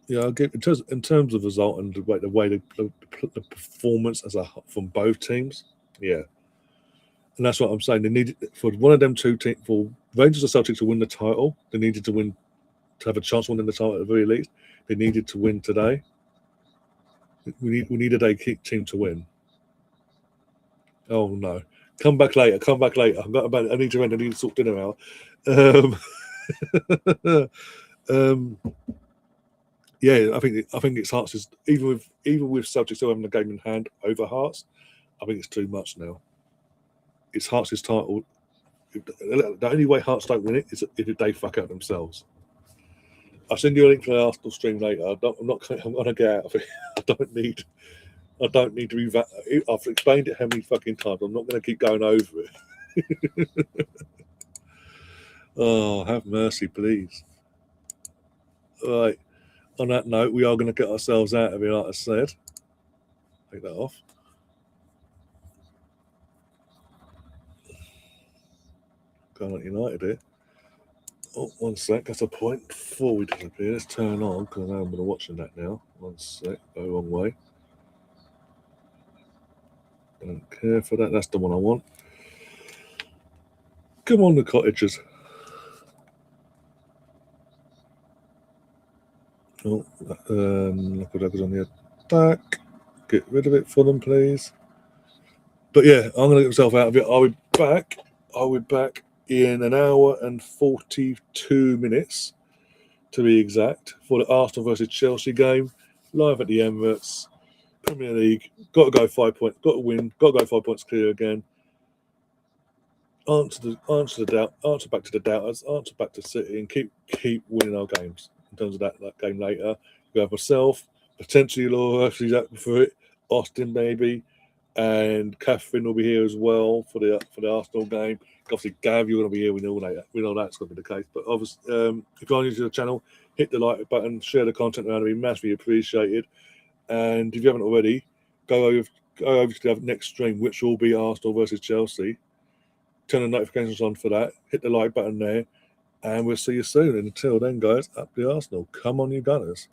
Yeah, I'll give in terms of result and the way the performance from both teams. Yeah, and that's what I'm saying. They needed for one of them two teams, for Rangers or Celtic to win the title. They needed to win to have a chance of winning the title at the very least. They needed to win today. We needed a team to win. Oh no! Come back later. I need to rent. I need to sort dinner out. Yeah, I think it's Hearts. Even with Celtic still having the game in hand over Hearts, I think it's too much now. It's Hearts' title. The only way Hearts don't win it is if they fuck up themselves. I'll send you a link to the Arsenal stream later. I'm going to get out of it. I don't need to be. I've explained it how many fucking times. I'm not going to keep going over it. Oh, have mercy, please. All right. On that note, we are going to get ourselves out of here, like I said. Take that off. Going on United here. Oh, one sec. That's a point. Before we disappear, let's turn on, because I know I'm going to watch that now. 1 sec, go the wrong way. Don't care for that. That's the one I want. Come on, the cottagers. Oh, local daggers on the attack. Get rid of it for them, please. But yeah, I'm going to get myself out of it. I'll be back in an hour and 42 minutes, to be exact, for the Arsenal versus Chelsea game, live at the Emirates, Premier League. Got to go 5 points. Got to win. Got to go 5 points clear again. Answer the doubt. Answer back to the doubters. Answer back to City, and keep winning our games. In terms of that game later, we have myself, potentially Laura, she's up for it. Austin maybe, and Catherine will be here as well for the Arsenal game. Obviously, Gav, you're going to be here. We know that's going to be the case. But obviously, if you're new to the channel, hit the like button, share the content around. It'd be massively appreciated. And if you haven't already, go over to the next stream, which will be Arsenal versus Chelsea. Turn the notifications on for that. Hit the like button there, and we'll see you soon. Until then, guys, up the Arsenal. Come on, you Gunners.